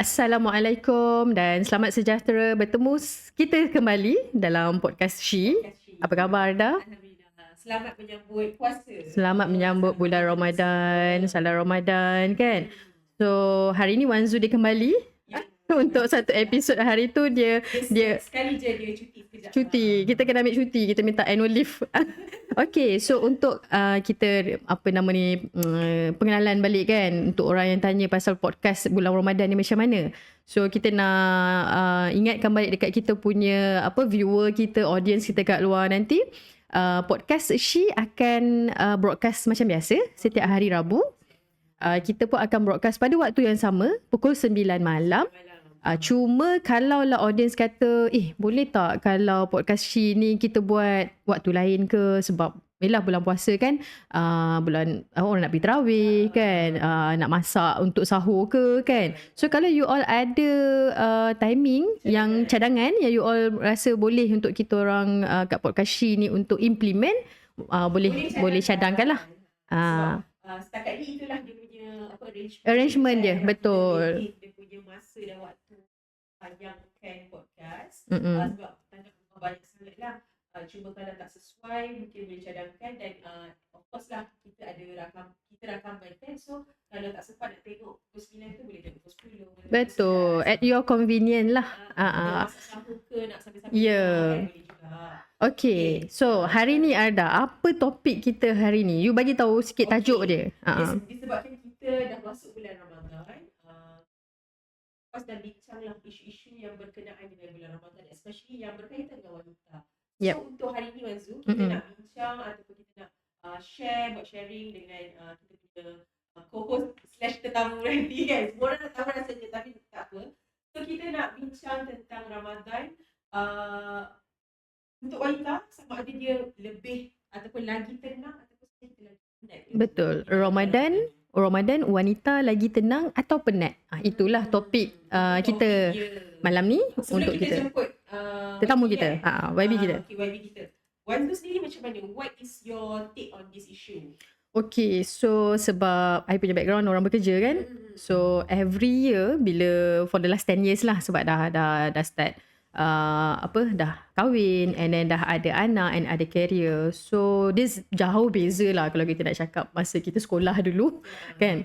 Assalamualaikum dan selamat sejahtera bertemu kita kembali dalam podcast She. Apa khabar Arda? Alhamdulillah. Selamat menyambut puasa. Selamat menyambut bulan Ramadan, salam Ramadan kan. So hari ni Wan Zu dia kembali untuk satu episod. Hari tu dia sekali je dia cuti sekejap. cuti. Kita kena ambil cuti, kita minta annual leave. Okay, so untuk kita pengenalan balik kan untuk orang yang tanya pasal podcast bulan Ramadan ni macam mana. So kita nak ingatkan balik dekat kita punya viewer kita, audience kita kat luar nanti. Podcast She akan broadcast macam biasa setiap hari Rabu. Kita pun akan broadcast pada waktu yang sama pukul 9 malam. Cuma kalau lah audience kata boleh tak kalau podcast She ni kita buat waktu lain ke, sebab yelah bulan puasa kan, bulan orang nak pergi tarawih kan, nak masak untuk sahur ke kan. So kalau you all ada timing yang cadangan yang you all rasa boleh untuk kita orang kat podcast She ni untuk implement, boleh cadangkan lah. Setakat ni itulah dia punya arrangement dia, betul. Dia punya masa dan waktu yang kan podcast. Sebab tak nak banyak sangat lah. Cuma kalau tak sesuai mungkin boleh cadangkan, dan of course lah kita rakaman kan. So kalau tak sempat nak tengok pukul 9 tu boleh tengok pukul 10. Betul, at your convenient lah. Masak sahur ke nak sambil-sambil boleh juga. Okay, so hari ni Arda, apa topik kita hari ni? You bagi tahu sikit tajuk dia. Disebabkan kita dah masuk bulan Ramadan, pas dan bincanglah isu-isu yang berkenaan dengan bulan Ramadan, especially yang berkaitan dengan wanita. Yep. So untuk hari ni Wanzu, kita nak bincang ataupun kita nak buat sharing dengan kita punya co-host / tetamu nanti kan. Semua orang dah tahu rasanya tapi tak apa. So kita nak bincang tentang Ramadan untuk wanita, sama ada dia lebih ataupun lagi tenang ataupun lagi penat. Betul. Ramadan wanita lagi tenang atau penat? Itulah topik kita malam ni. Sebelum untuk kita jemput tetamu kita, YB kita. Okay, YB kita. Wanzu sendiri macam mana? What is your take on this issue? Okay, so sebab I punya background orang bekerja kan. So every year bila for the last 10 years lah, sebab dah start dah kahwin and then dah ada anak and ada career. So this jauh beza lah kalau kita nak cakap masa kita sekolah dulu kan.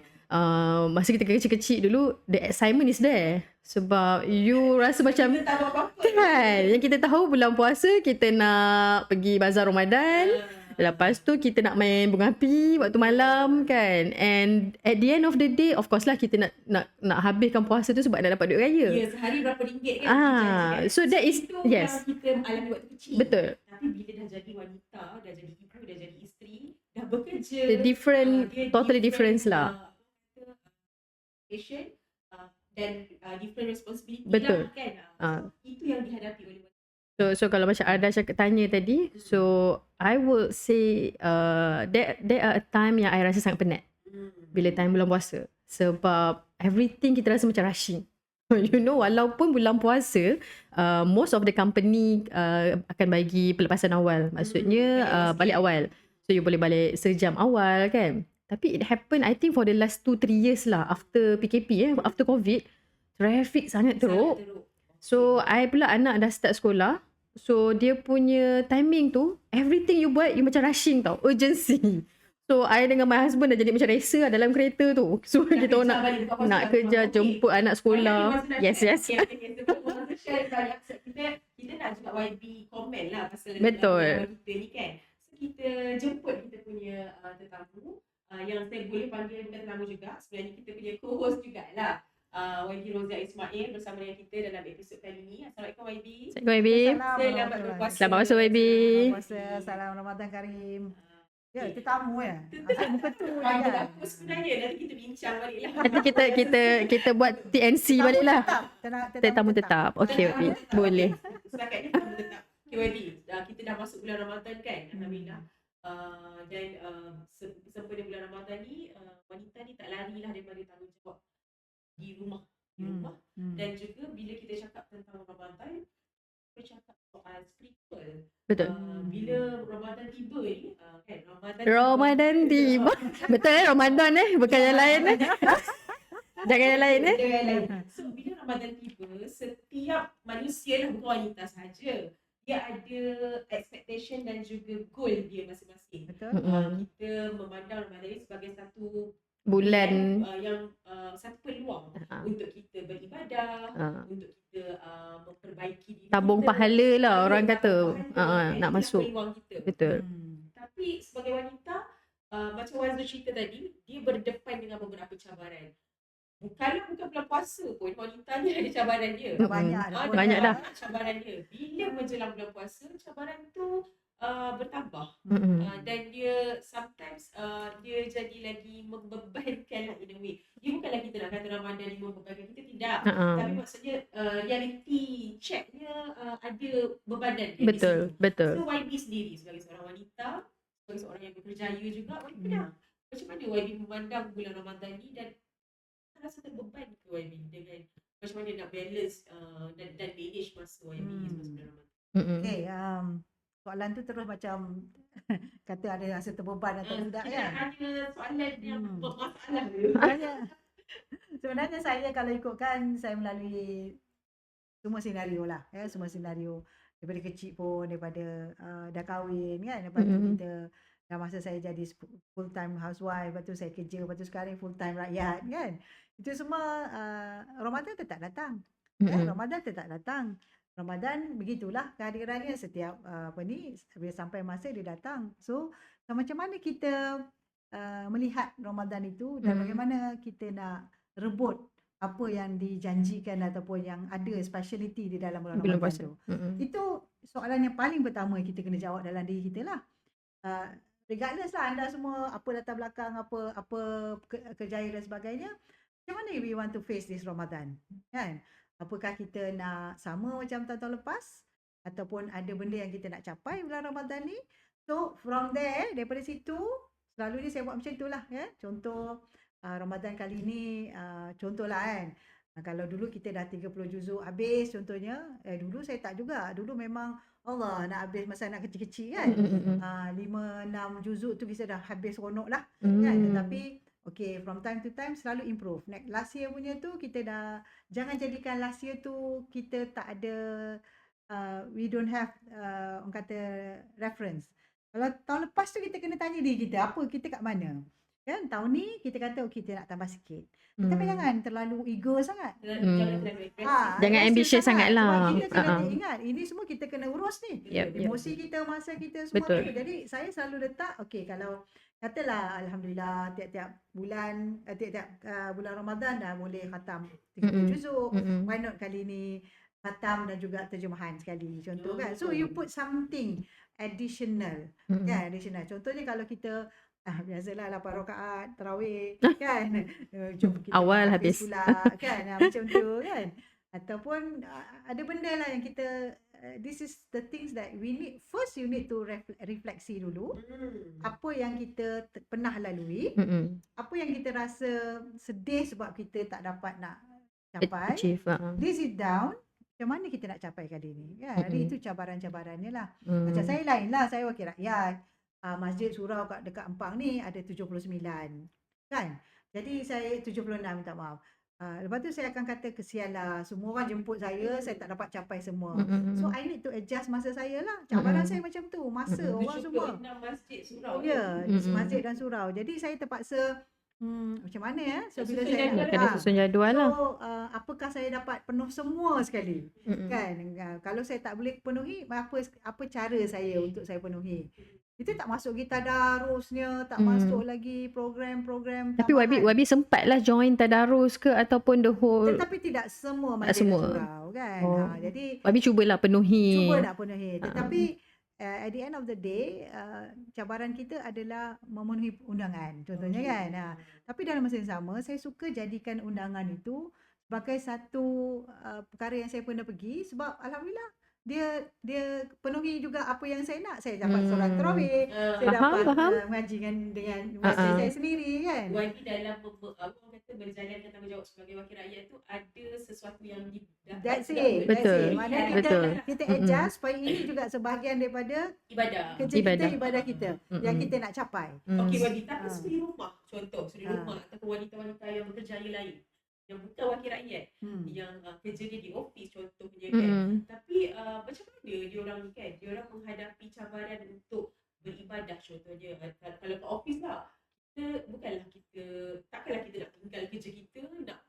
Masa kita kecil-kecil dulu, the excitement is there. Sebab you rasa macam Kita tak tahu apa-apa kan, yang kita tahu bulan puasa kita nak pergi bazar Ramadan. Lepas tu kita nak main bunga api waktu malam kan. And at the end of the day, of course lah kita nak habiskan puasa tu sebab nak dapat duit raya. Ya, sehari berapa ringgit kan. So that is, itu yes, yang kita alami waktu kecil. betul. Tapi bila dah jadi wanita, dah jadi ibu, dah jadi isteri, dah bekerja, Totally different lah. Passion dan different responsibility Betul. lah kan. Itu yang dihadapi oleh wanita. So kalau macam Arda tanya tadi, so I would say there are a time yang I rasa sangat penat bila time bulan puasa. Sebab everything kita rasa macam rushing. You know, walaupun bulan puasa, most of the company akan bagi pelepasan awal. Maksudnya balik awal. So you boleh balik sejam awal kan. Tapi it happened I think for the last 2-3 years lah after PKP after COVID, traffic sangat teruk. So I pula anak dah start sekolah. So dia punya timing tu, everything you buat you macam rushing tau, urgency. So I dengan my husband dah jadi macam resa dalam kereta tu. So kita nak kerja, jemput anak sekolah. Yes. Kita nak juga YB komen lah pasal betul. kita ni kan. So kita jemput kita punya tetamu yang saya boleh panggil bukan tetamu juga. Sebenarnya kita punya co-host jugalah. YB Rozia Ismail bersama dengan kita dalam episod kali ini. Assalamualaikum YB. Assalamualaikum YB. Selamat berpuasa. Selamat berpuasa YB. Salam Ramadan Karim. Ya, tetamu ya. Asal muka tu Panggil kan. aku sebenarnya, nanti kita bincang balik lah. Nanti kita buat TNC balik lah. Tetamu tetap. Okay YB. Boleh. Setakat ni tetamu tetap. Okay YB, kita dah masuk bulan Ramadan kan. Alhamdulillah. Dan sempena bulan Ramadan ni, wanita ni tak lari lah daripada tanggungjawab di rumah. Dan juga bila kita cakap tentang Ramadan, bercakap soal spiritual. Betul. Bila Ramadan tiba ni, kan, Ramadan tiba. Betul Ramadan bukan yang lain Jangan yang lain So bila Ramadan tiba, setiap manusia lah, bukan wanita sahaja, dia ada expectation dan juga goal dia masing-masing. Betul. Kita memandang Ramadan ini sebagai satu Bulan. yang satu peluang untuk kita beribadah, untuk kita memperbaiki diri Tabung kita. pahala lah orang Tabung kata. pahala, Nak itulah masuk. peluang kita. Betul. Tapi sebagai wanita, macam Wazul cerita tadi, dia berdepan dengan beberapa cabaran. Kalau bukan bulan puasa pun, wanita ni ada cabaran dia. Banyak dah. Ada Banyak dah. cabaran dia. Bila menjelang bulan puasa, cabaran tu bertambah. Dan dia sometimes dia jadi lagi membebankan lah in a way. Dia bukanlah kita nak kata Ramadan ni membebankan kita, tidak. Tapi maksudnya reality checknya ada bebanan dia. Betul, betul. So YB sendiri sebagai seorang wanita, sebagai seorang yang berkerjaya juga, YB dah. Macam mana YB memandang bulan Ramadan ni dan rasa terbeban ke YB dengan macam mana nak balance dan manage masa YB semasa bulan Ramadan? Okay, soalan tu terus macam kata ada rasa terbeban atau tidak kan? Hanya soalan yang bermasalah. Sebenarnya saya kalau ikutkan, saya melalui semua senario lah. Semua senario. Daripada kecil pun, daripada dah kahwin kan. Lepas tu kita, dah masa saya jadi full time housewife, lepas tu saya kerja, lepas tu sekarang full time rakyat kan. Itu semua Ramadan tetap datang. Ramadan tetap datang. Ramadan begitulah kehadirannya setiap bila sampai masa dia datang. So macam mana kita melihat Ramadan itu dan bagaimana kita nak rebut apa yang dijanjikan ataupun yang ada speciality di dalam bulan Ramadan tu. Itu soalan yang paling pertama kita kena jawab dalam diri kita lah. Regardless lah anda semua apa latar belakang, apa kerjaya dan sebagainya, macam mana we want to face this Ramadan kan? Apakah kita nak sama macam tahun-tahun lepas ataupun ada benda yang kita nak capai bulan Ramadan ni. So from there, daripada situ selalu ni saya buat macam itulah ya. Contoh Ramadan kali ni contohlah kan, kalau dulu kita dah 30 juzuk habis contohnya, dulu saya tak juga. Dulu memang Allah nak habis masa anak kecil-kecil kan. 5-6 juzuk tu bisa dah habis seronok lah kan. Tetapi okay, from time to time selalu improve. Last year punya tu kita dah, jangan jadikan last year tu kita tak ada, we don't have orang kata reference. Kalau tahun lepas tu kita kena tanya diri kita, apa kita kat mana? Kan tahun ni kita kata okay, kita nak tambah sikit. Tapi jangan terlalu ego sangat. Jangan terlalu agresif. Jangan ambitious sangat lah. Kita kena ingat, ini semua kita kena urus ni. Emosi kita, masa kita semua tu. Jadi saya selalu letak, okay, kalau katalah alhamdulillah tiap-tiap bulan Ramadan dah boleh khatam 30 juzuk. Why not kali ni khatam dan juga terjemahan sekali, contoh kan. So you put something additional kan, additional. Contohnya kalau kita biasalah 8 rakaat tarawih kan, jom kita awal habis pula kan, macam tu kan. Ataupun ada benda lah yang kita this is the things that we need. First you need to refleksi dulu apa yang kita pernah lalui, apa yang kita rasa sedih sebab kita tak dapat nak capai. This is down, macam mana kita nak capai kali ni kan. Jadi itu cabaran-cabarannya lah. Macam saya lain lah, saya wakil rakyat. Masjid surau dekat Ampang ni ada 79 kan. Jadi saya 76, minta maaf. Lepas tu saya akan kata kesian lah, semua orang jemput saya tak dapat capai semua. So I need to adjust masa saya lah. Cabaran saya macam tu, masa orang semua. Masjid surau. Masjid dan surau. Jadi saya terpaksa macam mana ya? So bila saya kena susun jadual lah. So apakah saya dapat penuh semua sekali? Kan? Kalau saya tak boleh penuhi, apa cara saya untuk saya penuhi? Itu tak masuk kita tadarusnya, tak masuk lagi program-program. Tapi YB sempatlah join tadarus ke ataupun the whole? Tetapi tidak semua masjid surau kan. Jadi YB cubalah penuhi. Cuba nak penuhi. Tetapi at the end of the day, cabaran kita adalah memenuhi undangan contohnya kan. Tapi dalam masa yang sama, saya suka jadikan undangan itu sebagai satu perkara yang saya pernah pergi, sebab alhamdulillah dia penuhi juga apa yang saya nak. Saya dapat solat tarawih, saya dapat mengaji dengan masjid saya sendiri kan. YB dalam orang kata berjalankan tanggungjawab sebagai wakil rakyat tu ada sesuatu yang that's it. Betul. Maknanya kita adjust supaya ini juga sebahagian daripada kerja kita, ibadah kita yang kita nak capai. Okey YB, tapi suri rumah, contoh suri rumah ataupun wanita-wanita yang berkerjaya lain, yang bukan wakil rakyat, yang kerja dia di office contohnya kan. Mm-mm. Tapi macam mana dia orang ni kan, dia orang menghadapi cabaran untuk beribadah contohnya. Kalau kat office lah, takkanlah kita nak tinggal kerja kita nak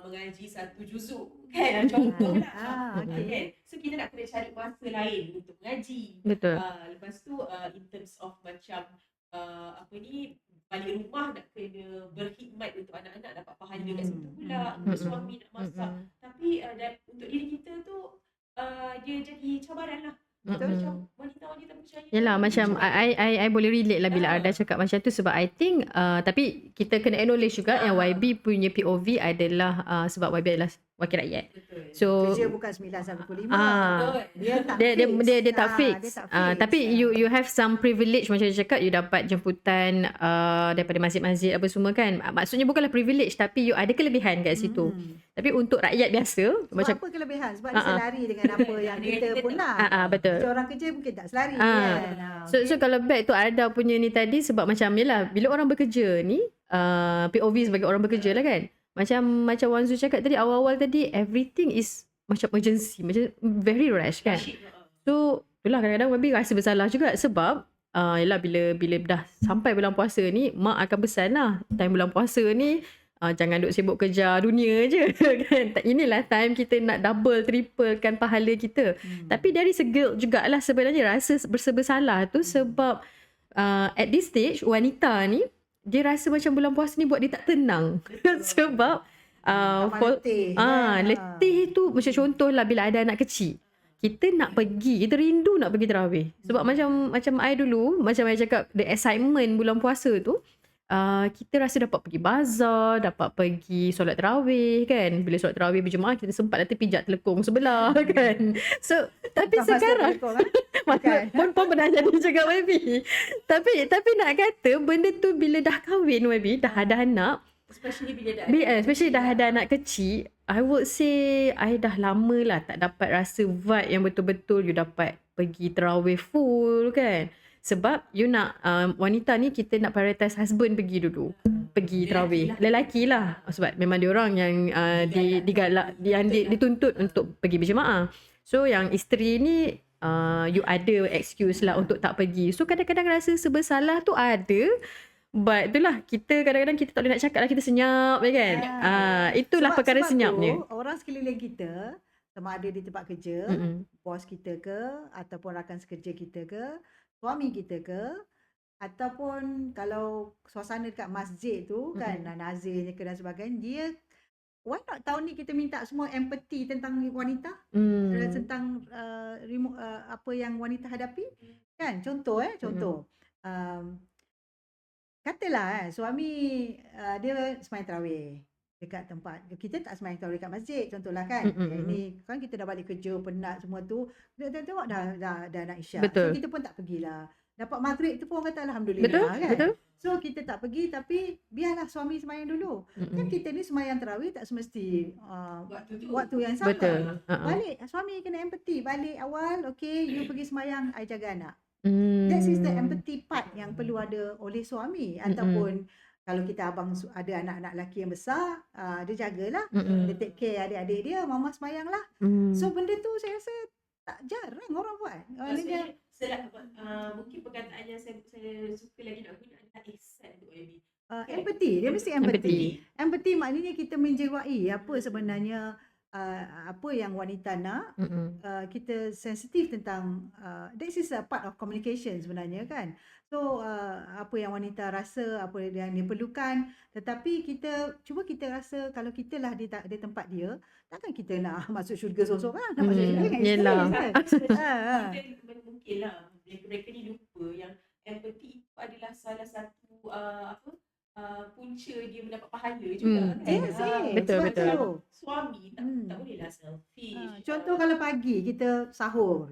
mengaji satu juzuk kan, contohlah. Okay. Kan? So kita nak kena cari masa lain untuk mengaji. Betul. Lepas tu in terms of macam balik rumah nak kena berkhidmat untuk anak-anak, dapat pahala kat situ pula, untuk suami nak masak. Tapi untuk diri kita tu dia jadi cabaran lah. Macam wanita-wanita percaya. Yalah, macam I boleh relate lah bila Arda cakap macam tu, sebab I think tapi kita kena acknowledge juga yang YB punya POV adalah sebab YB adalah wakil rakyat. Betul. So Kerja bukan 9 sampai pukul 5. Dia tak dia tak fix. Tapi you have some privilege, macam dia cakap, you dapat jemputan daripada masjid-masjid apa semua kan. Maksudnya bukanlah privilege, tapi you ada kelebihan kat situ. Tapi untuk rakyat biasa sebab macam apa kelebihan? Sebab dia selari dengan apa yang kita pun nak. betul. Macam orang kerja mungkin tak selari kan. So kalau back to Arda punya ni tadi, sebab macam yelah, bila orang bekerja ni POV sebagai orang bekerja lah kan, macam Wan Zu cakap tadi awal-awal tadi, everything is macam urgency, macam very rush kan. So itulah kadang-kadang Wabi rasa bersalah juga, sebab yelah bila dah sampai bulan puasa ni, mak akan pesan lah, time bulan puasa ni jangan duk sibuk kerja dunia je kan. Inilah time kita nak double, triple kan pahala kita. Tapi dari guilt jugalah sebenarnya, rasa bersalah tu sebab at this stage wanita ni dia rasa macam bulan puasa ni buat dia tak tenang. Sebab letih tu, macam contohlah bila ada anak kecil, kita nak pergi, kita rindu nak pergi tarawih. Sebab macam I dulu, macam I cakap, the excitement bulan puasa tu, kita rasa dapat pergi bazar, dapat pergi solat tarawih kan. Bila solat tarawih berjemaah, kita sempat nanti pijak telekung sebelah kan. So tapi bukan sekarang pun pernah jadi juga YB. Tapi nak kata benda tu bila dah kahwin YB, dah ada anak, especially dah ada anak kecil, I would say I dah lama lah tak dapat rasa vibe yang betul-betul you dapat pergi tarawih full kan. Sebab you nak wanita ni, kita nak prioritize husband pergi dulu, pergi tarawih. Lelaki lah, sebab memang dia orang yang digalak, yang dituntut untuk pergi berjemaah. So yang isteri ni you ada excuse lah untuk tak pergi. So kadang-kadang rasa sebersalah tu ada. But itulah, kita kadang-kadang kita tak boleh nak cakap lah, kita senyap kan. Itulah perkara senyapnya. Tu, orang sekeliling kita, sama ada di tempat kerja, bos kita ke, ataupun rakan sekerja kita ke, suami kita ke, ataupun kalau suasana dekat masjid tu kan, nazirnya ke dan sebagainya, dia why not tahun ni kita minta semua empathy tentang wanita, tentang apa yang wanita hadapi kan. Contoh katalah suami dia sembahyang tarawih dekat tempat, kita tak sembahyang tarawih dekat masjid contohlah kan. Ini kan kita dah balik kerja penat semua tu, tengok dah nak isyak. So kita pun tak pergilah. Dapat maghrib tu pun kata alhamdulillah kan. Betul. So kita tak pergi, tapi biarlah suami sembahyang dulu. Kan kita ni sembahyang tarawih tak semesti waktu yang sama. Balik suami kena empathy, balik awal, okay, you pergi sembahyang, I jaga anak. That is the empathy part yang perlu ada oleh suami. Ataupun kalau kita abang ada anak-anak lelaki yang besar, dia jagalah, dia take care adik-adik dia, mama sembahyang lah. So benda tu saya rasa tak jarang orang buat. Mungkin perkataan yang saya suka lagi nak guna adalah ihsan untuk YB. Empathy, dia mesti empathy. Empathy maknanya kita menjiwai apa sebenarnya, apa yang wanita nak. Kita sensitif tentang this is a part of communication sebenarnya kan. So apa yang wanita rasa, apa yang dia perlukan, tetapi kita rasa kalau kita lah di tempat dia, takkan kita nak masuk syurga sorang-sorang, nak masuk syurga kan. Yelah. Mungkinlah mereka ni lupa yang empathy itu adalah salah satu punca dia mendapat pahala juga kan. Betul. Suami tak bolehlah selfish. Contoh kalau pagi kita sahur,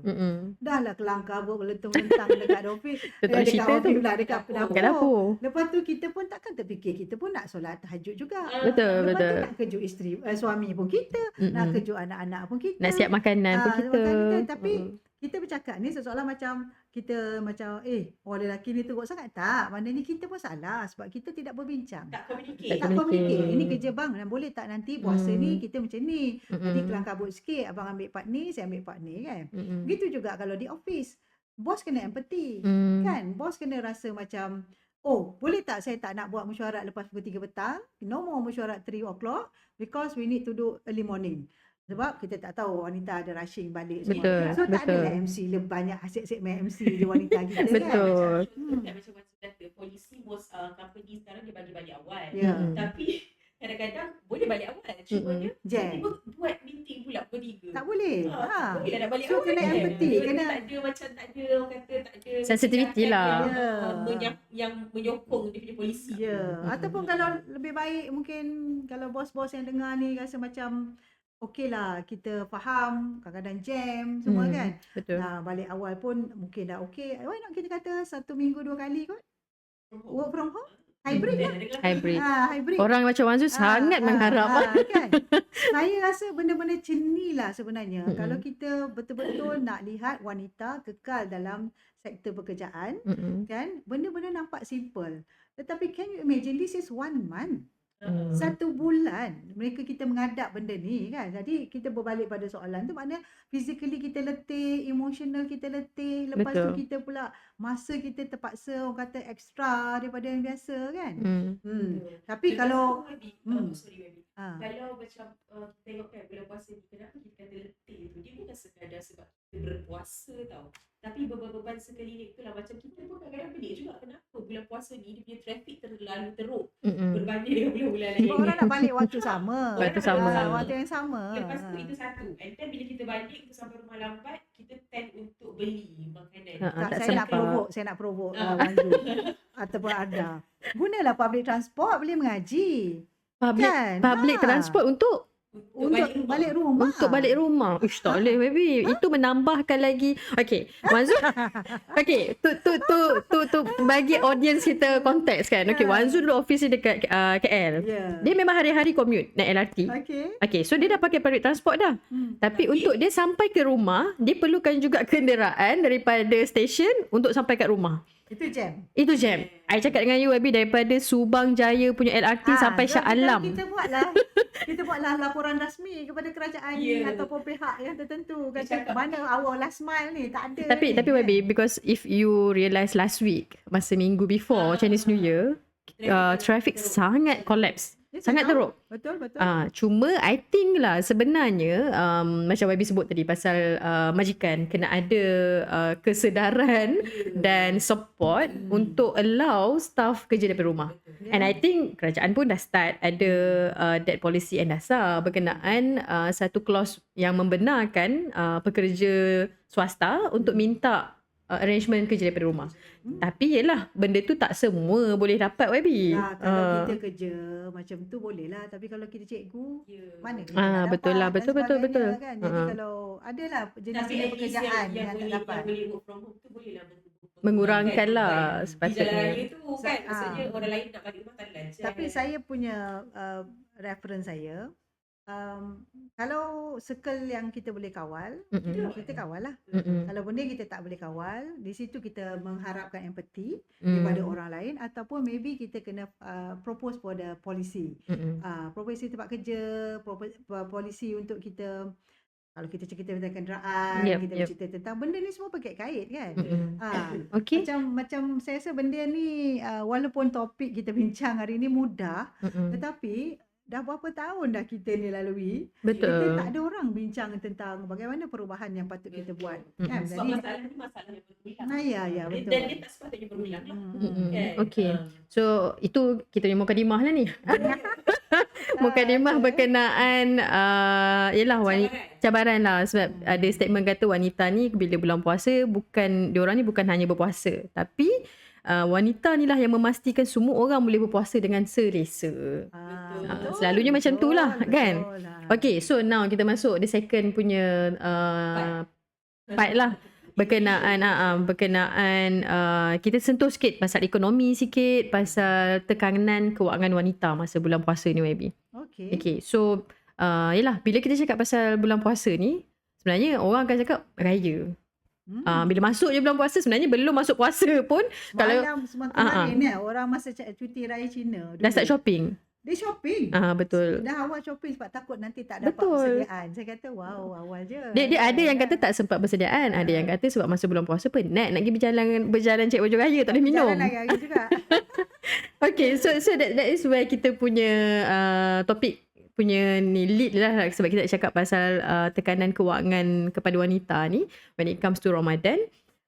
dah lah kelangkah berlentung-lentang dekat office, dekat dapur. Lepas tu kita pun takkan terfikir, kita pun nak solat tahajud juga. Lepas tu nak kejut isteri, suami pun kita, nak kejut anak-anak pun kita, nak siap makanan pun kita. Tapi kita bercakap ni seolah-olah macam kita macam orang lelaki ni teruk sangat, tak. Maknanya kita pun salah sebab kita tidak berbincang. Tak communicate. Tak communicate. Ini kerja bang, dan boleh tak nanti puasa ni kita macam ni. Jadi kelang kabut sikit, abang ambil part ni, saya ambil part ni kan. Begitu juga kalau di office. Bos kena empathy. Kan? Bos kena rasa macam, boleh tak saya tak nak buat mesyuarat lepas pukul 3 petang? No more mesyuarat 3 o'clock because we need to do early morning. Sebab kita tak tahu wanita ada rushing balik semua. Betul, So tak betul. adalah MC banyak asyik-asyik main MC je wanita kita kan. Betul. Macam kata polisi most company sekarang dia bagi awal. Ya. Tapi kadang-kadang boleh balik awal. Cuma dia Jam. tiba buat meeting pula pukul 3. Tak boleh. Boleh lah nak balik So awal. kena kan? empathy, Dia kena tak ada macam tak ada orang kata tak ada Sensitivity tindakan lah. yang menyokong dia punya polisi. Ya, ataupun kalau lebih baik mungkin kalau bos-bos yang dengar ni rasa macam okey lah kita faham kadang-kadang jam semua kan. Betul. Balik awal pun mungkin dah okey. Why not kita kata 1 minggu 2 kali kot work from home? Hybrid lah. Hybrid. Hybrid. Orang macam Wan Zul sangat mengharap. Kan? Saya rasa benda-benda macam ni lah sebenarnya. Kalau kita betul-betul nak lihat wanita kekal dalam sektor pekerjaan, kan? Benda-benda nampak simple. Tetapi can you imagine this is 1 month. 1 bulan mereka kita menghadap benda ni kan. Jadi kita berbalik pada soalan tu, maknanya physically kita letih, emotional kita letih, lepas tu Betul. kita pula masa kita terpaksa orang kata extra daripada yang biasa kan. Tapi kalau sorry Wabi. Kalau macam kita tengok kan bulan puasa ni, kenapa kita kata letih tu, dia bukan sekadar sebab kita berpuasa tau, tapi beban-beban sekeliling tu lah. Macam kita pun kadang-kadang pelik juga kenapa bulan puasa ni dia punya traffic terlalu teruk berbanding dengan bulan-bulan lain. sebab orang nak balik waktu sama. Waktu sama. Waktu yang sama. Lepas tu itu satu. And then bila kita balik, kita sampai rumah lambat, kita tend untuk beli makanan. Tak, tak saya nak sempat. saya nak provoke Wanju ataupun Ada. Gunalah public transport, boleh mengaji. Public transport untuk Balik rumah. Untuk balik rumah. Uish, tak boleh baby. Itu menambahkan lagi. Okay, Wan Zul. Okay, tu bagi audience kita konteks kan. Okay, Wan Zul dulu office dia dekat KL. Ya. Dia memang hari-hari commute naik LRT. Okay, so dia dah pakai public transport dah. Tapi untuk dia sampai ke rumah, dia perlukan juga kenderaan daripada stesen untuk sampai kat rumah. Itu jam. Itu jam. I cakap dengan you Abi, daripada Subang Jaya punya LRT sampai Shah Alam. Kita buatlah laporan rasmi kepada kerajaan ataupun pihak yang tertentu. Kata mana our last mile ni, tak ada. Tapi Wabi, because if you realise last week, masa minggu before Chinese New Year, traffic sangat collapse. Sangat teruk. Betul. Cuma I think lah sebenarnya macam Wabi sebut tadi pasal majikan kena ada kesedaran dan support untuk allow staff kerja daripada rumah. And I think kerajaan pun dah start ada that policy and dasar berkenaan satu clause yang membenarkan pekerja swasta untuk minta arrangement kerja daripada rumah. Tapi yelah, benda tu tak semua boleh dapat YB. Kalau kita kerja macam tu boleh lah. Tapi kalau kita cikgu, mana kita nak betul dapat lah, betul. kan? Jadi kalau adalah jenis-jenis pekerjaan yang tak dapat. Yang boleh work from home tu boleh lah mengurangkan lah di jalan sepatutnya. raya tu kan. Maksudnya orang lain nak balik rumah tak ada lancar. Tapi saya punya reference saya, kalau circle yang kita boleh kawal, kita kawal lah. Kalau benda kita tak boleh kawal, di situ kita mengharapkan empathy daripada orang lain, ataupun maybe kita kena propose pada polisi. Polisi tempat kerja, polisi untuk kita, kalau kita cerita tentang kenderaan, kita bercerita tentang benda ni semua berkait-kait kan. Okay. Macam saya rasa benda ni walaupun topik kita bincang hari ni mudah, tetapi dah berapa tahun dah kita ni lalui. Betul. Kita tak ada orang bincang tentang bagaimana perubahan yang patut kita buat. Kan? Sebab Jadi, masalah ni masalah yang berulang. ya betul. Dan dia tak sepatutnya berulang lah. Kan? Okay. So itu kita punya mukadimah lah ni. Mukadimah berkenaan yelah cabaran lah. Sebab ada statement kata wanita ni bila bulan puasa diorang ni bukan hanya berpuasa, tapi wanita ni lah yang memastikan semua orang boleh berpuasa dengan selesa. Selalunya macam tu lah kan. Okay, so now kita masuk the second punya part lah. Berkenaan kita sentuh sikit pasal ekonomi sikit, pasal tekanan kewangan wanita masa bulan puasa ni YB. Okay, so yelah, bila kita cakap pasal bulan puasa ni, sebenarnya orang akan cakap raya. Bila masuk je bulan puasa, sebenarnya belum masuk puasa pun kalau Semalam kemarin orang masa cuti raya Cina dah start shopping. dia shopping. Betul. Dah awal shopping sebab takut nanti tak dapat Betul. persediaan. Saya kata wow, awal je. Dia ada yang kata tak sempat persediaan, ada yang kata sebab masa bulan puasa penat nak pergi berjalan cek baju raya, tak boleh minum. Jalan lagi juga. Okay, so that is where kita punya topik punya ni lead lah, sebab kita nak cakap pasal tekanan kewangan kepada wanita ni when it comes to Ramadan.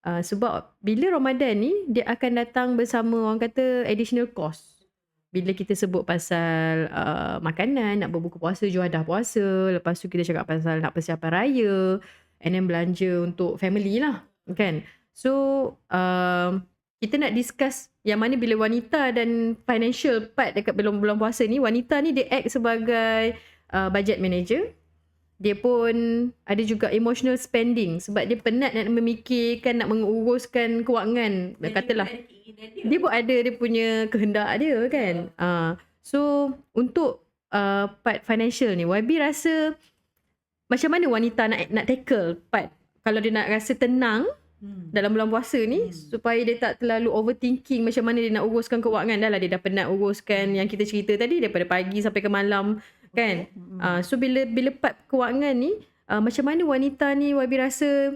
Sebab bila Ramadan ni dia akan datang bersama orang kata additional cost. Bila kita sebut pasal makanan, nak berbuka puasa, juadah puasa, lepas tu kita cakap pasal nak persiapan raya, and then belanja untuk family lah, kan? So kita nak discuss yang mana bila wanita dan financial part dekat bulan puasa ni, wanita ni dia act sebagai budget manager. Dia pun ada juga emotional spending sebab dia penat nak memikirkan, nak menguruskan kewangan. Katalah dia pun ada dia punya kehendak dia, kan. So untuk part financial ni, YB rasa macam mana wanita nak tackle part kalau dia nak rasa tenang dalam bulan puasa ni, supaya dia tak terlalu overthinking macam mana dia nak uruskan kewangan. Dah lah dia dah penat uruskan yang kita cerita tadi daripada pagi sampai ke malam, kan. So bila part kewangan ni, macam mana wanita ni YB rasa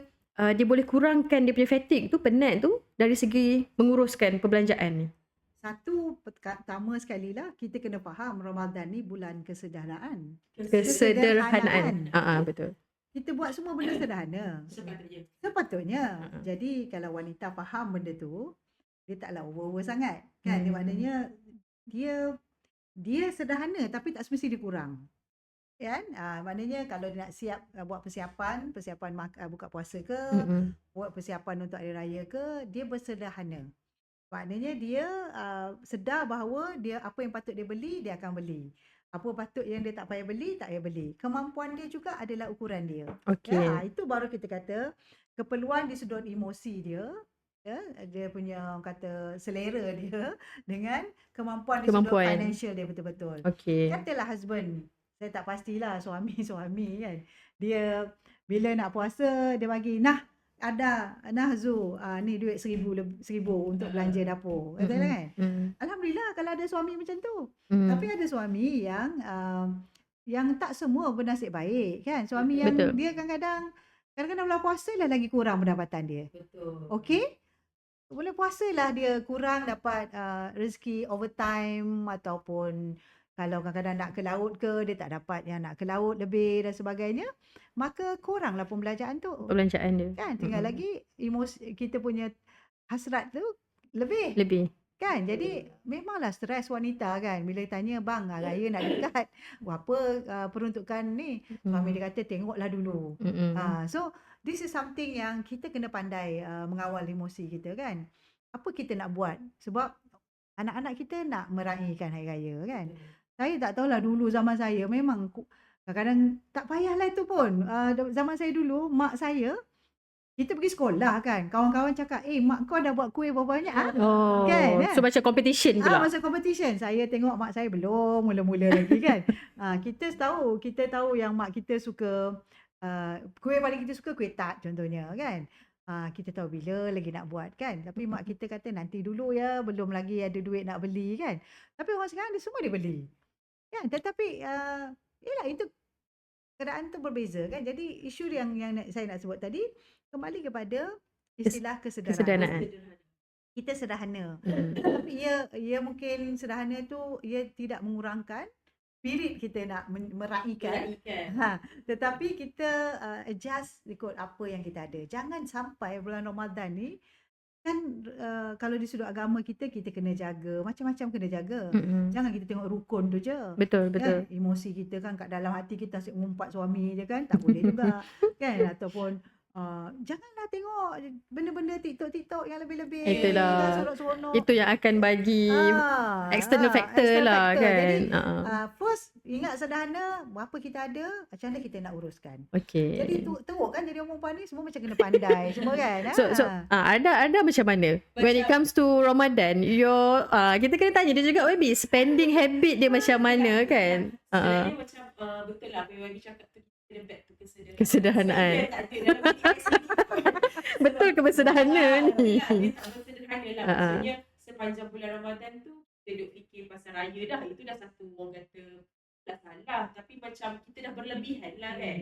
dia boleh kurangkan dia punya fatigue tu, penat tu, dari segi menguruskan perbelanjaan ni? Satu, pertama sekali lah kita kena faham Ramadan ni bulan kesederhanaan. Kesederhanaan. Betul. Kita buat semua benda sederhana. Sepatutnya. Jadi kalau wanita faham benda tu, dia taklah over sangat, kan. Dia maknanya dia sederhana tapi tak semesti dia kurang. Kan? Maknanya kalau dia nak siap buat persiapan buka puasa ke, buat persiapan untuk hari raya ke, dia bersederhana. Maknanya dia sedar bahawa dia apa yang patut dia beli, dia akan beli. Apa patut yang dia tak payah beli, tak payah beli. Kemampuan dia juga adalah ukuran dia. Okay. Ya, itu baru kita kata keperluan di sudut emosi dia, dia punya orang kata selera dia dengan kemampuan di sudut financial dia betul-betul. Okay. Katalah husband, saya tak pastilah suami kan. Dia bila nak puasa dia bagi, Zu, ni duit 1,000 untuk belanja dapur. Kata kan? Alhamdulillah kalau ada suami macam tu. Tapi ada suami yang tak semua bernasib baik, kan. Suami yang Betul. dia kadang-kadang bulan puasa lah lagi kurang pendapatan dia. Betul. Okey? Bulan puasa lah dia kurang dapat rezeki overtime, ataupun kalau kadang-kadang nak ke laut ke, dia tak dapat yang nak ke laut lebih dan sebagainya, maka kuranglah pembelanjaan tu. Perbelanjaan dia. Kan, tinggal lagi emosi kita punya hasrat tu lebih. Kan, jadi memanglah stres wanita, kan. Bila tanya, bang, raya nak dekat, apa peruntukan ni? Suami dia kata, tengoklah dulu. So, this is something yang kita kena pandai mengawal emosi kita, kan. Apa kita nak buat? Sebab anak-anak kita nak meraihkan hari raya, kan. Saya tak tahulah dulu zaman saya, memang kadang-kadang tak payahlah itu pun. Zaman saya dulu, mak saya, kita pergi sekolah, kan. Kawan-kawan cakap, mak kau dah buat kuih berapa banyak? Kan? So macam competition pula. Macam competition. Saya tengok mak saya belum mula-mula lagi, kan. Kita tahu yang mak kita suka, kuih paling kita suka kuih tart contohnya, kan. Kita tahu bila lagi nak buat, kan. Tapi mak kita kata nanti dulu ya, belum lagi ada duit nak beli, kan. Tapi orang sekarang dia semua dia beli, kan. Tetapi yalah, itu keadaan tu berbeza, kan. Jadi isu yang saya nak sebut tadi kembali kepada istilah kesederhanaan. Kita sederhana. Tapi ia mungkin sederhana tu ia tidak mengurangkan spirit kita nak meraihkan. Tetapi kita adjust ikut apa yang kita ada. Jangan sampai bulan Ramadan ni, kan, kalau di sudut agama kita kena jaga, macam-macam kena jaga. Jangan kita tengok rukun tu je. Betul. Kan? Emosi kita kan kat dalam hati kita asyik mengumpat suami je, kan, tak boleh juga. Kan, ataupun janganlah tengok benda-benda TikTok yang lebih-lebih. Itulah. Seronok-seronok. Itu yang akan bagi external factor lah, kan. Jadi first ingat sederhana, apa kita ada, macam mana kita nak uruskan. Okay. Jadi teruk kan jadi orang perempuan ni semua macam kena pandai semua, kan. So ada macam mana when it comes to Ramadan, kita kena tanya dia juga, maybe spending habit dia macam mana, kan. Sebenarnya macam betul lah apa yang Wagi cakap tu, kena back to kesederhanaan. Kesederhanaan. Saya tak ada dalam konteks ini. Betul ke bersederhana ni? Dia tak bersederhana lah. Ha, ha. Maksudnya sepanjang bulan Ramadan tu kita duk fikir pasal raya dah. Itu dah satu orang kata dah salah. Tapi macam kita dah berlebihan lah kan.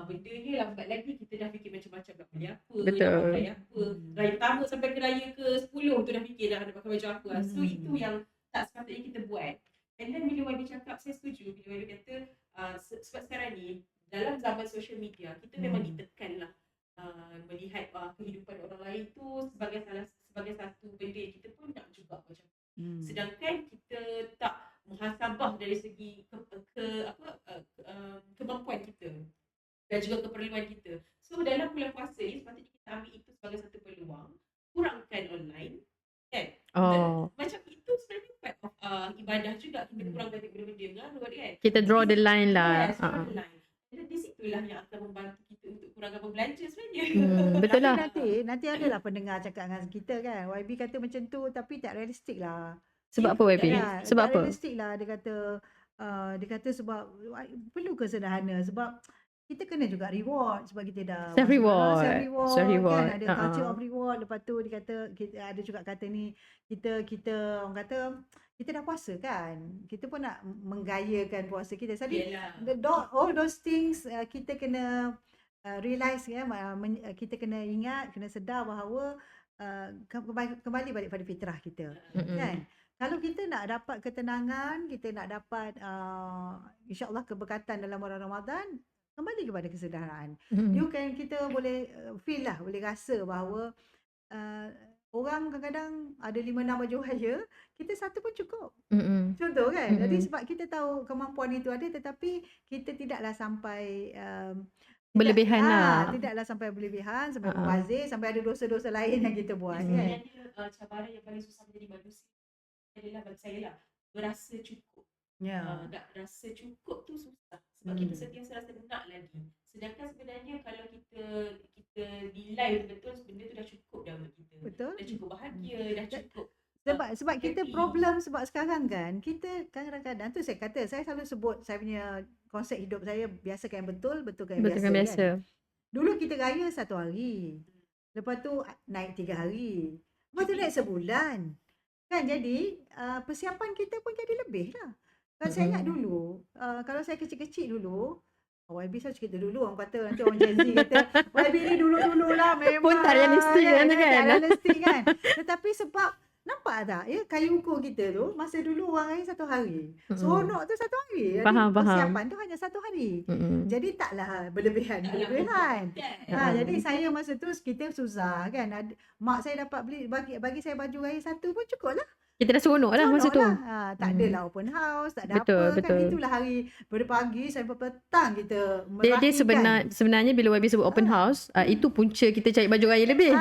Benda ni lambat lagi kita dah fikir macam-macam nak beli apa, Betul. nak pakai apa. Raya pertama sampai ke raya ke-10 tu dah fikir dah nak pakai baju apa. So itu yang tak sepatutnya kita buat. And then bila YB cakap, saya setuju bila YB kata sebab sekarang ni dalam zaman social media kita memang ditekan lah melihat kehidupan orang lain tu sebagai satu benda yang kita pun nak juga macam sedangkan kita tak muhasabah dari segi kemampuan kita dan juga keperluan kita. So dalam bulan puasa ni sepatutnya kita ambil itu sebagai satu peluang, kurangkan online kan. Macam itu sebenarnya part of ibadah juga, kita kurangkan benda-benda ngarut kan. Kita draw the line lah. Yes, draw the line. Dan di situlah yang akan membantu kita untuk kurangkan berbelanja sebenarnya. Betul lah. Nanti adalah pendengar cakap dengan kita kan, YB kata macam tu tapi tak realistik lah. Sebab apa YB? Ya, Sebab tak apa? realistik lah dia kata sebab perlu kesederhana sebab kita kena juga reward sebab kita dah Self reward. kan, ada culture of reward. Lepas tu dia kata kita ada juga kata ni kita orang kata kita dah puasa kan, kita pun nak menggayakan puasa kita. Jadi all those things kita kena realize ya, kita kena ingat, kena sedar bahawa kembali balik pada fitrah kita kan. Kalau kita nak dapat ketenangan, kita nak dapat insya-Allah keberkatan dalam bulan Ramadan, kembali kepada kesederhanaan. Kita boleh feel lah, boleh rasa bahawa orang kadang-kadang ada 5-6 baju raya, kita satu pun cukup. Contoh kan. Jadi sebab kita tahu kemampuan itu ada, tetapi kita tidaklah sampai berlebihan lah. Tidaklah sampai berlebihan, sampai membazir, sampai ada dosa-dosa lain yang kita buat kan. Cabaran yang paling susah menjadi manusia adalah bagi saya lah, berasa cukup. Nak rasa cukup tu susah sebab kita sentiasa rasa nak lagi. Sedangkan sebenarnya kalau kita nilai betul-betul benda tu dah cukup dah buat kita. Betul. Dah cukup bahagia, dah cukup. Sebab kita problem sebab sekarang kan, kita kadang-kadang tu saya kata, saya selalu sebut saya punya konsep hidup saya, biasakan yang betul, betulkan yang biasa. Kan? Dulu kita raya 1 hari. Lepas tu naik 3 hari. Lepas tu naik sebulan. Kan jadi persiapan kita pun jadi lebih lah. Kalau saya ingat dulu, kalau saya kecil-kecil dulu, YB saya cerita dulu, orang kata nanti orang Gen Z kata YB ni dulu-dulu lah memang Pun tak realistik kan. Tak realistik kan. Tetapi sebab nampak tak ya, kayu ukur kita tu masa dulu orang raya 1 hari. Seronok tu 1 hari. Jadi Faham. persiapan tu hanya 1 hari. Jadi taklah berlebihan. Jadi saya masa tu kita susah kan. Mak saya dapat bagi saya baju raya 1 pun cukup lah. Kita dah seronok lah masa tu. Tak adalah open house, tak ada Betul. kan. Itulah hari pada pagi sampai petang kita meraihkan. Dia sebenarnya bila YB sebut open house, itu punca kita cari baju raya lebih.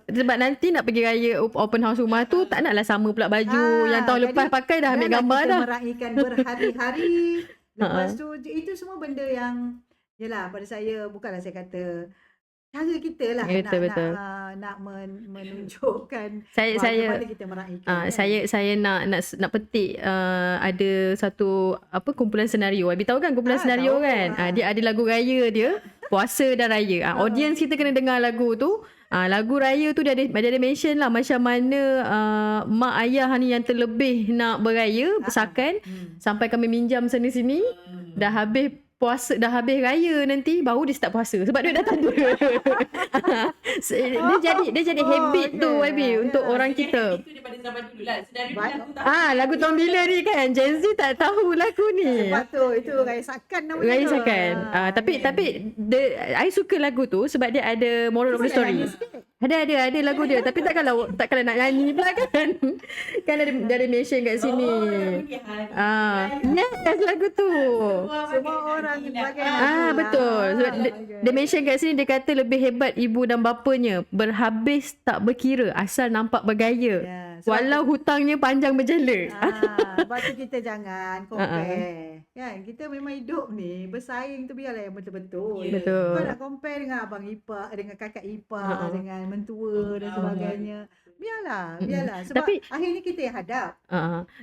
Sebab nanti nak pergi raya open house rumah tu tak naklah sama pula baju yang tahun lepas pakai dah ambil gambar dah. Kita meraihkan berhari-hari. Lepas tu itu semua benda yang yalah pada saya, bukanlah saya kata cara kita lah nak menunjukkan bagaimana kita meraihkan. Saya nak petik ada satu kumpulan senario. YB tahu kan kumpulan senario tahu, kan? Dia ada lagu raya dia, puasa dan raya. Audience kita kena dengar lagu tu. Lagu raya tu dia ada mention lah macam mana mak ayah ni yang terlebih nak beraya pesakan sampai kami minjam sana-sini, dah habis puasa, dah habis raya nanti baru dia start puasa sebab dia dah tak ada. dia jadi habit tu YB untuk orang kita. Itu daripada zaman dulu lah. Lagu tahun bila ni kan, Gen Z tak tahu lagu ni. Sebab tu itu Raya Sakan namanya. Raya Sakan. Tapi I suka lagu tu sebab dia ada moral of the story. Ada lagu dia, tapi takkanlah nak nyanyi pula kan. Kan ada mention kat sini. Yes, lagu tu. Semua orang betul. Sebab dia mention kat sini, dia kata lebih hebat ibu dan bapanya, berhabis tak berkira asal nampak bergaya. Walau hutangnya panjang berjela. Sebab tu kita jangan compare. Kan kita memang hidup ni bersaing tu biarlah yang betul-betul. Betul. Kau nak compare dengan abang ipar, dengan kakak ipar, dengan mentua dan sebagainya. biarlah. Sebab Tapi akhirnya kita yang hadap.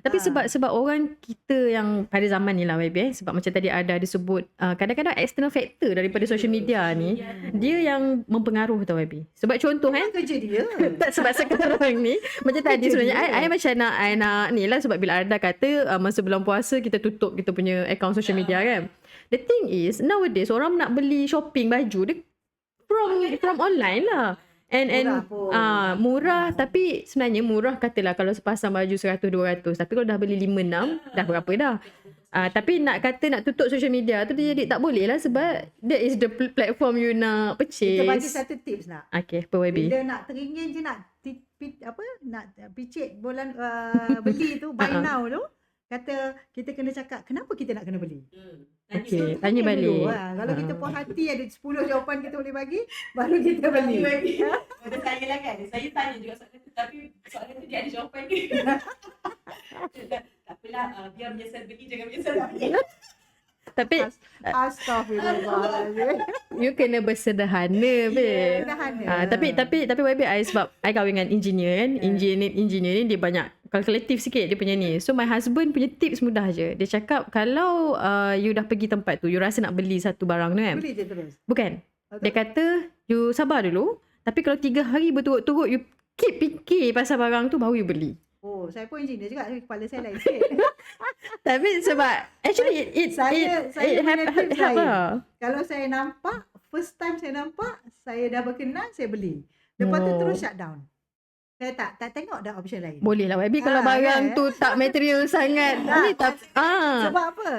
tapi Ah. sebab orang kita yang pada zaman ni lah YB, sebab macam tadi ada disebut kadang-kadang external factor daripada social media ni dia yang mempengaruh tau YB. Sebab contoh Memang kerja dia. tak, sebab sekarang ni macam tadi Kerja sebenarnya dia. I macam nak ni lah, sebab bila Arda kata masa bulan puasa kita tutup kita punya account social media kan. The thing is nowadays orang nak beli shopping baju dia from online lah. And Murah pun. murah, tapi sebenarnya murah katalah kalau sepasang baju 100-200, tapi kalau dah beli 5-6 dah berapa dah. Tapi nak kata nak tutup social media tu dia jadi tak boleh lah, sebab that is the platform you nak Kita bagi purchase. satu tips nak. Okay, apa YB? Bila nak teringin je nak nak picit bulan beli tu buy now tu, kata kita kena cakap kenapa kita nak kena beli. Okay, tanya balik. Dulu, kalau kita puas hati ada 10 jawapan kita boleh bagi, baru kita beli. Pada saya lah kan, saya tanya juga soalan tu, tapi soalan tu dia ada jawapan dia. Tak apalah, biar menyesal beli, jangan menyesal beli. Tapi Astaghfirullahaladzim. you kena bersederhana, babe. Sederhana. Tapi YB I sebab I kahwin dengan engineer kan. Engineer ni dia banyak kalkulatif sikit dia punya ni. So my husband punya tips mudah je. Dia cakap kalau you dah pergi tempat tu, you rasa nak beli satu barang tu kan. Beli je terus. Bukan. Dia kata you sabar dulu. Tapi kalau 3 hari berturut-turut you keep fikir pasal barang tu baru you beli. Oh, saya pun engineer juga, tapi kepala saya lain sikit. Tapi sebab actually Saya it punya tips help lain. lah. Kalau saya nampak, first time saya nampak, saya dah berkenan, saya beli. Lepas tu terus shut down. Saya tak tengok dah option lain. Boleh lah YB kalau barang kan? tu tak material sangat. Ni tak Sebab apa?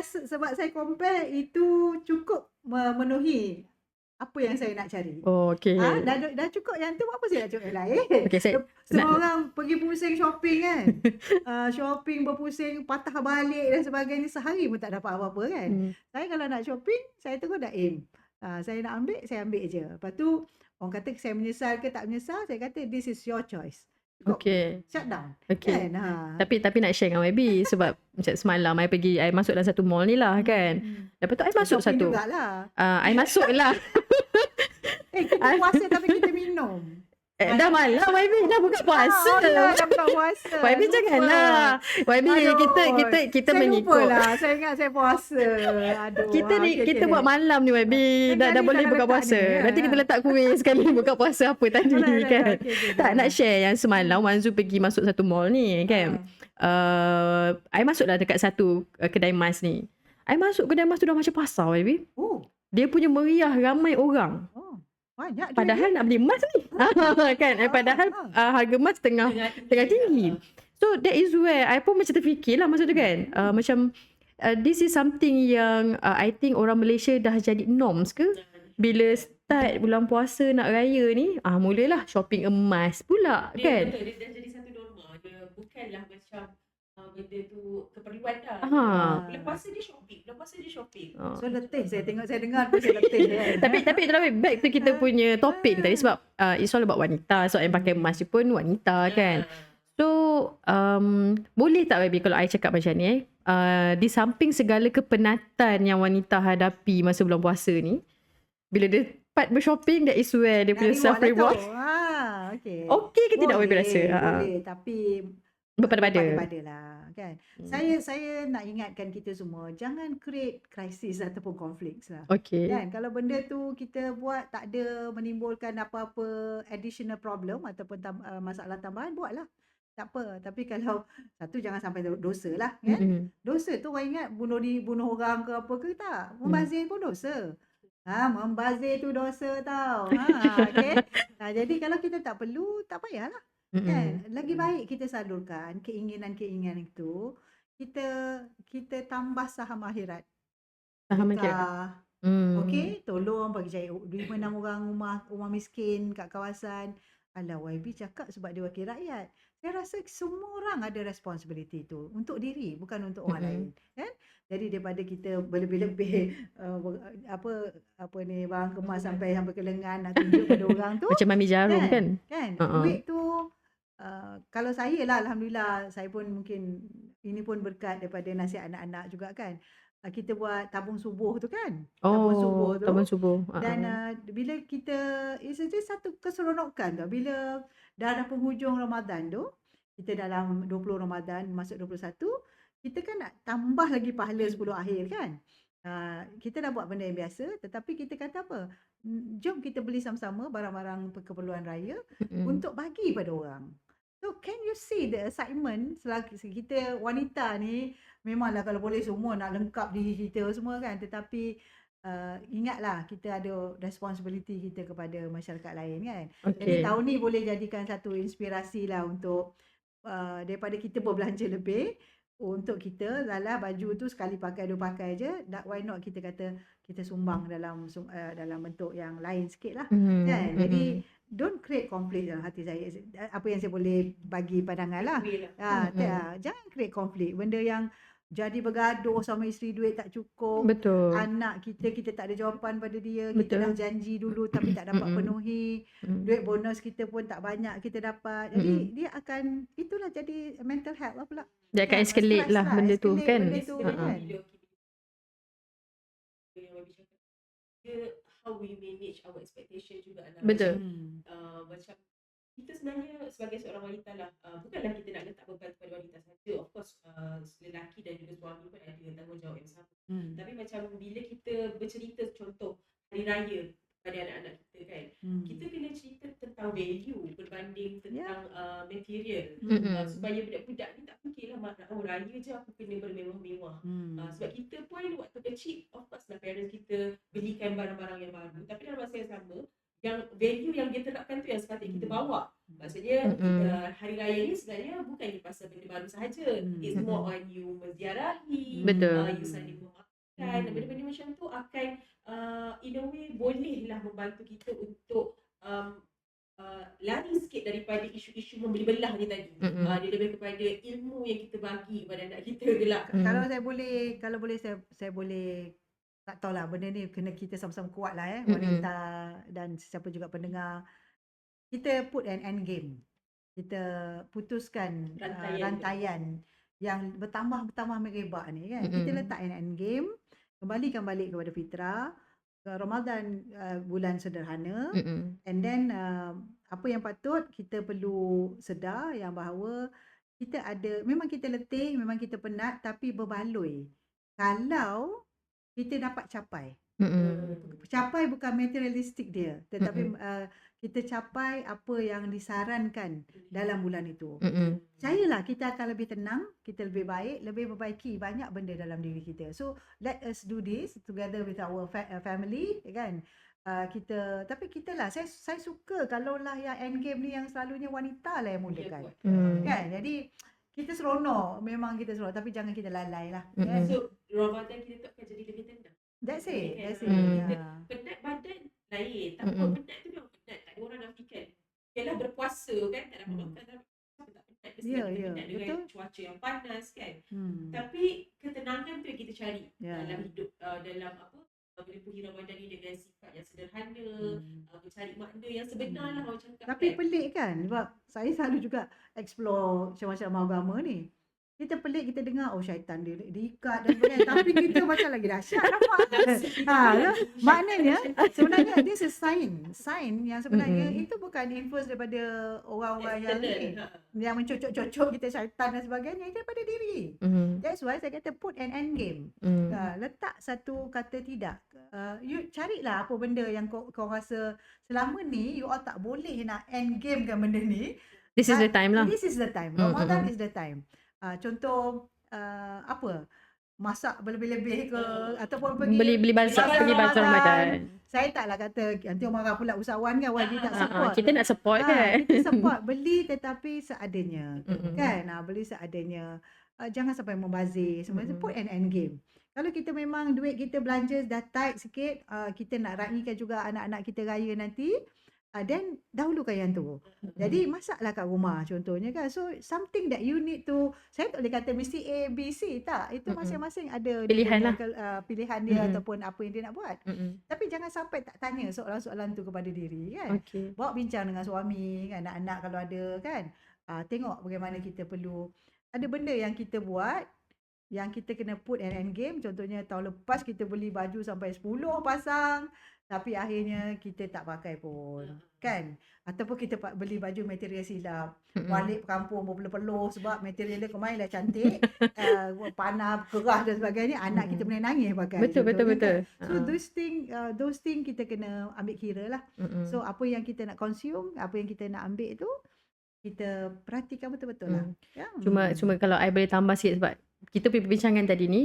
Sebab saya compare itu cukup memenuhi apa yang saya nak cari. Oh, okay. Dah cukup yang tu, apa saya nak cakap yang lain? Okay, Semua orang pergi pusing shopping kan. Shopping berpusing, patah balik dan sebagainya, sehari pun tak dapat apa-apa kan. Saya kalau nak shopping, saya terus dah aim. Saya nak ambil, saya ambil je. Lepas tu orang kata saya menyesal ke tak menyesal, saya kata this is your choice. Okay. Shut down. Okay. Kan? Tapi nak share dengan YB sebab macam semalam I masuk dalam satu mall ni lah kan. Lepas tu I masuk Shopping satu. jugalah. I masuk lah. Kita puasa tapi kita minum. Dah malam YB dah buka puasa. Dah buka puasa. YB janganlah. YB kita saya mengikut. lupa lah. Saya ingat saya puasa. Aduh. Kita buat malam ni YB. Dah boleh buka puasa. Nanti kita letak kuih sekali buka puasa apa tadi kan. Tak nak share yang semalam Wanzu pergi masuk satu mall ni kan. I masuk lah dekat satu kedai mas ni. I masuk kedai mas tu dah macam pasar YB. Oh. Dia punya meriah, ramai orang. Banyak Padahal nak beli emas ni. Kan? Padahal harga emas tengah tinggi. So that is where I pun macam terfikir lah masa tu kan. Macam this is something yang I think orang Malaysia dah jadi norms ke? Bila start bulan puasa nak raya ni, mulalah shopping emas pula kan. Betul, dia dah jadi satu norma. Dia bukanlah macam benda tu keperluan dah. Bulan puasa dia shopping. So letih saya tengok, saya dengar pun saya letih kan. Tapi back to kita punya topik tadi sebab it's all about wanita. So yang pakai emas tu pun wanita kan. So boleh tak baby kalau I cakap macam ni di samping segala kepenatan yang wanita hadapi masa bulan puasa ni, bila dia part bershopping, that is where dia punya self reward. Okay ke tidak baby rasa? Boleh, tapi berpada-pada lah kan. Saya nak ingatkan kita semua, jangan create krisis ataupun konflik lah. Okay. Kan, kalau benda tu kita buat tak ada menimbulkan apa-apa additional problem ataupun masalah tambahan, buatlah. Tak apa. Tapi kalau satu, jangan sampai dosa lah kan. Dosa tu orang ingat bunuh orang ke apa ke, tak. Membazir pun dosa. Membazir tu dosa tau. Okay. Jadi kalau kita tak perlu, tak payahlah. Kan? Lagi baik kita salurkan keinginan-keinginan itu, kita tambah saham akhirat. Saham akhirat. Okey, tolong bagi cari 5-6 orang rumah miskin kat kawasan. Alah, YB cakap sebab dia wakil rakyat. Saya rasa semua orang ada responsibility tu untuk diri, bukan untuk orang lain, kan? Jadi daripada kita berlebih-lebih apa ni barang kemas sampai ke lengan nak tunjuk pada orang tu. Macam Mami Jarum kan? Duit tu kalau saya lah, alhamdulillah, saya pun mungkin ini pun berkat daripada nasihat anak-anak juga kan. kita buat tabung subuh tu kan. Tabung subuh Oh, tu. tabung subuh. Dan bila kita, it's just satu keseronokan tu. Bila dah penghujung Ramadan tu, kita dalam 20 Ramadan masuk 21, kita kan nak tambah lagi pahala 10 akhir kan. Kita dah buat benda yang biasa, tetapi kita kata apa? Jom kita beli sama-sama barang-barang keperluan raya untuk bagi pada orang. So can you see the excitement selagi kita wanita ni, memanglah kalau boleh semua nak lengkap diri kita semua kan, tetapi ingatlah kita ada responsibility kita kepada masyarakat lain kan. Jadi tahun ni boleh jadikan satu inspirasi lah untuk daripada kita berbelanja lebih, untuk kita lah baju tu sekali pakai 2 pakai je, why not kita kata kita sumbang dalam bentuk yang lain sikit lah kan. Jadi don't create conflict dalam hati saya. Apa yang saya boleh bagi pandangan lah. Jangan create conflict. Benda yang jadi bergaduh sama isteri, duit tak cukup. Betul. Anak kita tak ada jawapan pada dia. Kita dah janji dulu tapi tak dapat penuhi. Duit bonus kita pun tak banyak kita dapat. Jadi dia akan, itulah jadi mental health lah pula. Dia akan escalate lah benda tu kan. How we manage our expectation juga lah. Betul. Macam kita sebenarnya sebagai seorang wanita lah, bukanlah kita nak letak beban kepada wanita saja. Of course, lelaki dan juga suami pun ada tanggungjawab yang sama. Tapi macam bila kita bercerita contoh hari raya pada anak-anak kita kan, kita kena cerita tentang value berbanding tentang material. Supaya budak-budak ni tak fikirlah raya je aku kena bermewah-mewah. Sebab kita pun waktu kecil, of course lah parents kita belikan barang-barang yang baru, tapi dalam masa yang sama, yang value yang dia terapkan tu yang sepatutnya kita bawa. Maksudnya hari raya ni sebenarnya bukannya pasal benda baru sahaja. It's more on you menziarahi, you saling memakan, benda-benda macam tu akan in a way bolehlah membantu kita untuk lari sikit daripada isu-isu membeli belah ni tadi. Dia lebih kepada ilmu yang kita bagi kepada anak kita gelak. Kalau boleh saya boleh, tak tahulah, benda ni kena kita sama-sama kuat lah wanita dan siapa juga pendengar. Kita put an end game. Kita putuskan rantaian yang bertambah merebak ni kan. Kita letak an end game, kembalikan balik kepada fitrah. Ramadan bulan sederhana, and then apa yang patut kita perlu sedar yang bahawa kita ada, memang kita letih, memang kita penat, tapi berbaloi kalau kita dapat capai. Capai bukan materialistik dia, tetapi kita capai apa yang disarankan dalam bulan itu. Percayalah kita akan lebih tenang, kita lebih baik, lebih perbaiki banyak benda dalam diri kita. So let us do this together with our family kan. Tapi kita lah, saya suka kalau lah yang end game ni yang selalunya wanita lah yang mulakan. Kan? Jadi kita seronok, memang kita seronok, tapi jangan kita lalai lah. So Ramadan kita tu akan jadi lebih tenang. That's it. Penat badan lain, tak apa, penat tu memang penat. Tak ada orang nafikan. Yalah berpuasa kan, tak dapat makan, tak penat. Penat dengan cuaca yang panas kan. Tapi ketenangan tu yang kita cari dalam hidup, dalam meliputi Ramadan ni dengan sifat yang sederhana, mencari makna yang sebenar lah orang cakap. Tapi pelik kan, sebab saya selalu juga explore macam-macam agama ni. Kita pelik, kita dengar syaitan dia diikat dan sebagainya, tapi kita macam lagi dahsyat nampak. Maknanya sebenarnya this is sign yang sebenarnya itu bukan influence daripada orang-orang yang mencocok-cocok kita syaitan dan sebagainya, itu daripada diri. That's why saya kata put an end game. Letak satu kata tidak. You carilah apa benda yang kau rasa selama ni you all tak boleh nak end game kan benda ni. This is the time lah. This is the time. Ramadan is the time. Contoh masak berlebih-lebih ke, ataupun pergi beli bazar Ramadan. Saya taklah kata nanti orang marah pula usahawan kan, wajib tak support. Kita nak support kan. Kita support, beli tetapi seadanya. Kan? Beli seadanya. Jangan sampai membazir. Sebenarnya put an end game. Kalau kita memang duit kita belanja dah tight sikit, kita nak raikan juga anak-anak kita raya nanti, then dahulukan yang tu. Jadi masaklah kat rumah contohnya kan. So something that you need to, saya tak boleh kata mesti A, B, C, tak. Itu masing-masing ada pilihan lah. Pilihan dia ataupun apa yang dia nak buat. Tapi jangan sampai tak tanya soalan-soalan tu kepada diri kan. Bawa bincang dengan suami, anak-anak kalau ada kan. Tengok bagaimana kita perlu, ada benda yang kita buat yang kita kena put an end game. Contohnya tahun lepas kita beli baju sampai 10 pasang, tapi akhirnya kita tak pakai pun, kan? Ataupun kita beli baju material silap, balik kampung berpeluh-peluh sebab material dia kemarin dah cantik, panah, kerah dan sebagainya, anak kita boleh nangis pakai. Betul. Kan? So those thing kita kena ambil kira lah. So apa yang kita nak consume, apa yang kita nak ambil tu, kita perhatikan betul-betul lah. Ya. Cuma kalau I boleh tambah sikit, sebab kita punya perbincangan tadi ni,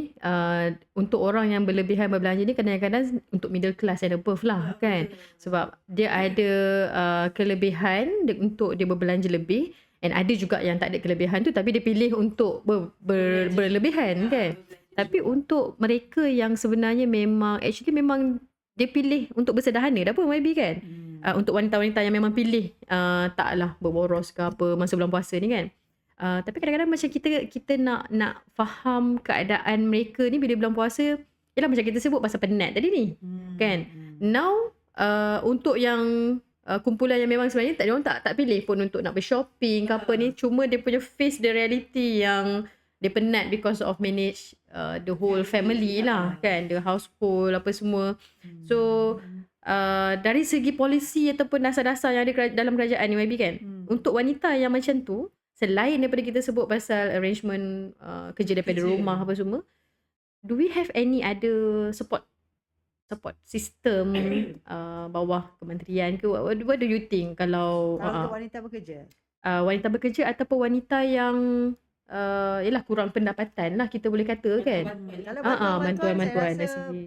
untuk orang yang berlebihan berbelanja ni kadang-kadang untuk middle class and above lah, kan. Sebab dia ada kelebihan untuk dia berbelanja lebih, and ada juga yang tak ada kelebihan tu tapi dia pilih untuk berlebihan, kan. Tapi untuk mereka yang sebenarnya memang dia pilih untuk bersederhana dah pun, maybe, kan. Untuk wanita-wanita yang memang pilih taklah berboros ke apa masa bulan puasa ni, kan. Tapi kadang-kadang macam kita nak faham keadaan mereka ni bila bulan puasa. Yalah, macam kita sebut pasal penat tadi ni, kan. Now untuk yang kumpulan yang memang sebenarnya diorang tak pilih pun untuk nak shopping ke apa ni, cuma dia punya face the reality yang dia penat because of manage the whole family lah, kan, the household apa semua. So dari segi polisi ataupun dasar-dasar yang ada dalam kerajaan ni, maybe, kan, untuk wanita yang macam tu, selain daripada kita sebut pasal arrangement kerja daripada rumah apa semua, do we have any other support system bawah kementerian ke? What do you think kalau untuk wanita bekerja? Wanita bekerja ataupun wanita yang yalah kurang pendapatan lah kita boleh kata, kan. Kalau bantuan-bantuan saya dari rasa segi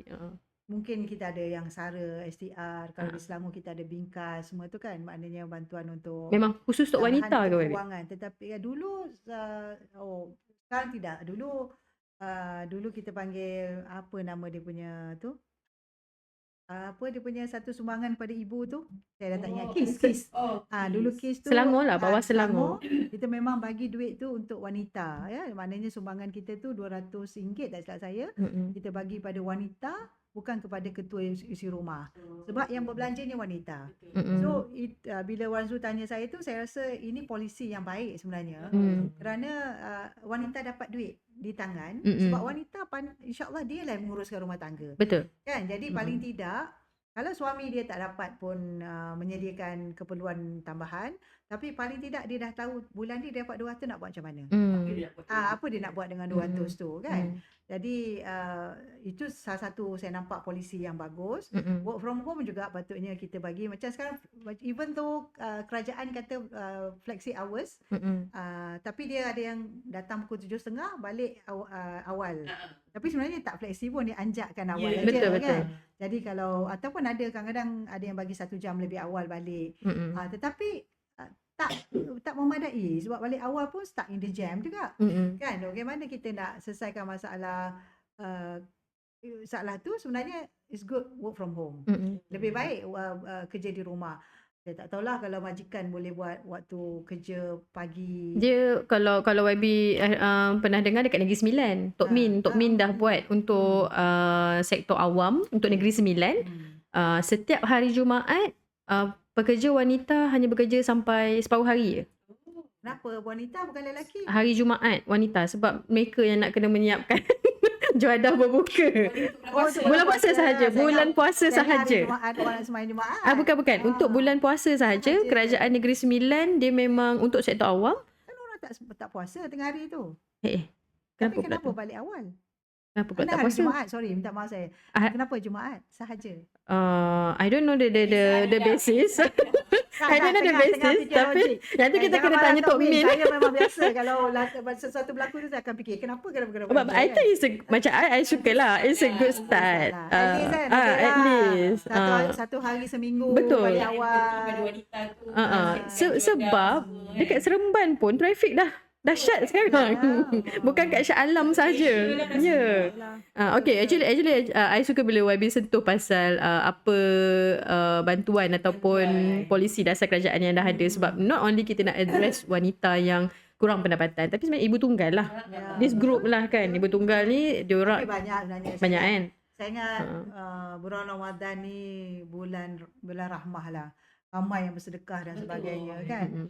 mungkin kita ada yang SARA, STR, kalau di Selangor kita ada Bingkas, semua tu kan, maknanya bantuan untuk memang khusus untuk wanita ke, baby? Kewangan. Tetapi dulu sekarang tidak. Dulu kita panggil apa nama dia punya tu? Apa dia punya satu sumbangan pada ibu tu? Saya dah tak ingat. KIS. Dulu KIS tu Selangor lah, bawah Selangor. Kita memang bagi duit tu untuk wanita, ya. Maknanya sumbangan kita tu RM200 tak silap saya. Kita bagi pada wanita, bukan kepada ketua isi rumah. Sebab yang berbelanja ni wanita. So bila Wan Zul tanya saya tu, saya rasa ini polisi yang baik sebenarnya. Kerana wanita dapat duit di tangan. Sebab wanita insyaAllah dia lah yang menguruskan rumah tangga. Betul. Kan? Jadi paling tidak, kalau suami dia tak dapat pun menyediakan keperluan tambahan, tapi paling tidak dia dah tahu bulan ni dia dapat 200, nak buat macam mana. Apa dia nak buat dengan 200 tu, kan. Jadi itu salah satu saya nampak polisi yang bagus. Work from home juga patutnya kita bagi. Macam sekarang, even though kerajaan kata flexi hours, tapi dia ada yang datang pukul 7.30 balik awal. Tapi sebenarnya tak fleksi pun, dia anjakkan awal aja, betul. kan. Jadi kalau ataupun ada kadang-kadang ada yang bagi 1 jam lebih awal balik. Tetapi tak memadai, sebab balik awal pun stuck in the jam juga. Kan, bagaimana kita nak selesaikan masalah tu? Sebenarnya it's good work from home. Lebih baik kerja di rumah. Saya tak tahulah kalau majikan boleh buat waktu kerja pagi. Dia kalau YB pernah dengar dekat Negeri Sembilan, Tok Min dah buat untuk sektor awam untuk Negeri Sembilan. Setiap hari Jumaat pekerja wanita hanya bekerja sampai separuh hari je. Kenapa wanita bukan lelaki? Hari Jumaat wanita, sebab mereka yang nak kena menyiapkan juadah berbuka. Bulan puasa sahaja. Bulan puasa sahaja. Orang sembahyang Jumaat. Bukan. Untuk bulan puasa sahaja. Kerajaan Negeri Sembilan dia memang untuk sektor awam. Kan orang tak puasa tengah hari tu. Kenapa balik awal? Kenapa pula tak puasa? Jumaat, sorry, minta maaf saya. Kenapa Jumaat sahaja? I don't know the basis. I don't know the basis. Tapi nanti kita kena tanya Tok Min. Saya memang biasa kalau sesuatu berlaku tu saya akan fikir kenapa. But I think macam I suka lah. It's a good start. At least. Satu hari seminggu. Betul. Balik awal. Sebab dekat Seremban pun trafik dah dahsyat sekarang. Bukan kat Shah Alam saja. Ya. Okay, actually I suka bila YB sentuh pasal apa bantuan ataupun polisi dasar kerajaan yang dah ada, sebab not only kita nak address wanita yang kurang pendapatan, tapi sebenarnya ibu tunggal lah. This group lah, kan. Ibu tunggal ni diorang banyak kan. Saya ingat bulan Ramadan ni bulan rahmah lah. Ramai yang bersedekah dan sebagainya, kan.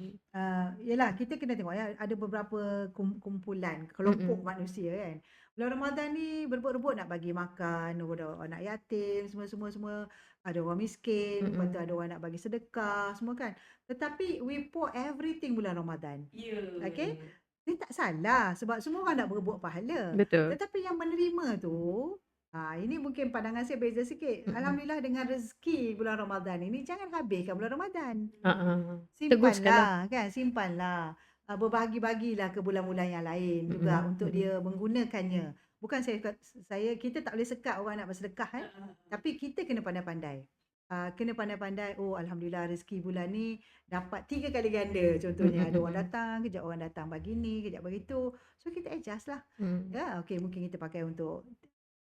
Yelah, kita kena tengok ya, ada beberapa kumpulan, kelompok manusia, kan. Bulan Ramadan ni berebut-rebut nak bagi makan kepada anak yatim, semua. Ada orang miskin, lepas tu ada orang nak bagi sedekah, semua kan. Tetapi we pour everything bulan Ramadan. Ya. Okay? Dia tak salah sebab semua orang nak berebut pahala. Betul. Tetapi yang menerima tu, ini mungkin pandangan saya beza sikit. Alhamdulillah dengan rezeki bulan Ramadan ini, jangan habiskan bulan Ramadan. Simpanlah, kan? Simpanlah. Berbagi-bagilah ke bulan-bulan yang lain juga untuk dia menggunakannya. Bukan kita tak boleh sekat orang nak bersedekah kan? Tapi kita kena pandai-pandai. Kena pandai-pandai, oh alhamdulillah rezeki bulan ni dapat 3 kali ganda contohnya. Ada orang datang, kejap orang datang bagi ni, kejap bagi tu. So kita adjust lah. Ya, okay, mungkin kita pakai untuk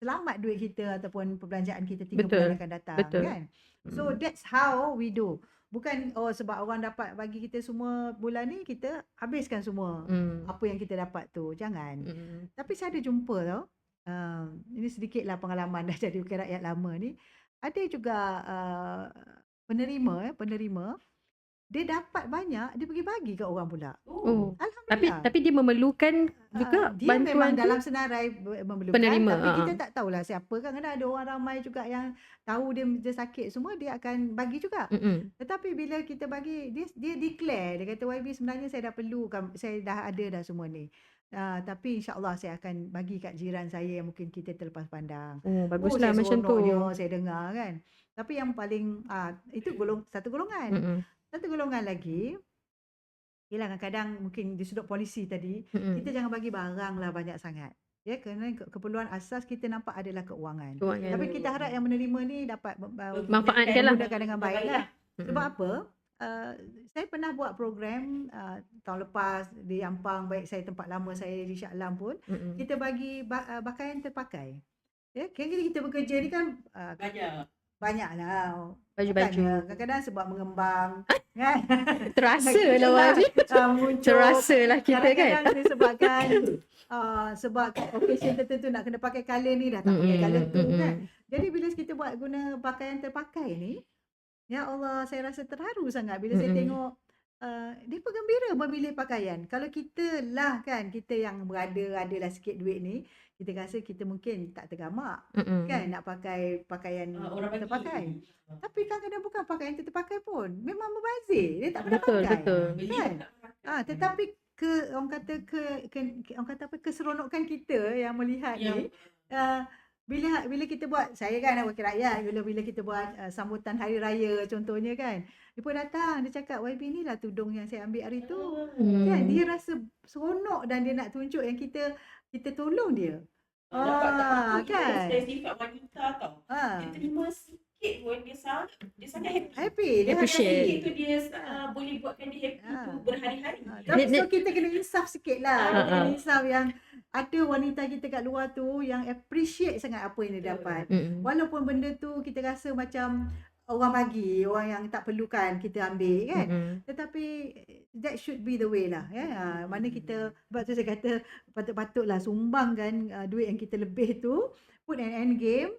selamat duit kita ataupun perbelanjaan kita 3 bulan akan datang. Kan? So that's how we do. Bukan sebab orang dapat bagi kita semua bulan ni, kita habiskan semua apa yang kita dapat tu. Jangan. Tapi saya ada jumpa tau. Ini sedikitlah pengalaman dah jadi rakyat lama ni. Ada juga penerima, dia dapat banyak, dia bagi kat orang pula. Alhamdulillah. Tapi dia memerlukan juga dia bantuan memang tu? dalam senarai memerlukan, Penerima, tapi kita tak tahulah siapa kan. Kadang ada orang ramai juga yang tahu dia sakit semua, dia akan bagi juga. Tetapi bila kita bagi, dia declare, dia kata YB sebenarnya saya dah perlukan, saya dah ada dah semua ni. Tapi insyaAllah saya akan bagi kat jiran saya yang mungkin kita terlepas pandang. Baguslah macam tu. Saya dengar kan. Tapi yang paling itu satu golongan. Satu golongan lagi, yelah kadang-kadang mungkin di sudut polisi tadi, kita jangan bagi barang lah banyak sangat. Ya, kerana keperluan asas kita nampak adalah keuangan. Tapi kita harap yang menerima ni dapat manfaatkan lah. menggunakan dengan baik lah. Sebab apa? Saya pernah buat program tahun lepas di Ampang, baik saya tempat lama saya di Shah Alam pun, kita bagi pakaian terpakai. Ya, kira-kira kita bekerja ni kan banyaklah baju-baju. Kadang-kadang sebab mengembang kan. Terasa lah Wabi. Terasa lah kita kan. Kadang-kadang disebabkan sebab occasion tertentu nak kena pakai colour ni, dah tak pakai colour tu kan. Jadi bila kita guna pakaian terpakai ni, ya Allah, saya rasa terharu sangat bila saya tengok dia pun gembira memilih pakaian. Kalau kita lah kan, kita yang adalah sikit duit ni, kita rasa kita mungkin tak tergamak kan nak pakai pakaian terpakai. Tapi kadang-kadang bukan pakaian terpakai pun, memang membazir, dia tak pernah pakai. Kan? Tetapi orang kata keseronokan kita yang melihat ni, bila kita buat, saya kan wakil rakyat, bila kita buat sambutan hari raya contohnya kan, dia pun datang, dia cakap YB ni lah tudung yang saya ambil hari tu. Kan, dia rasa seronok dan dia nak tunjuk yang kita tolong dia. Kan? Sifat wanita tau. Dia terima sikit pun dia sangat happy. Dia appreciate tu dia boleh buatkan dia happy tu berhari-hari. So kita kena insaf sikit lah. Kita kena insaf yang ada wanita kita kat luar tu yang appreciate sangat apa yang dia dapat. Walaupun benda tu kita rasa macam orang bagi, orang yang tak perlukan kita ambil kan. Tetapi that should be the way lah. Mana kita, sebab tu saya kata patut-patutlah sumbangkan duit yang kita lebih tu, put an end game,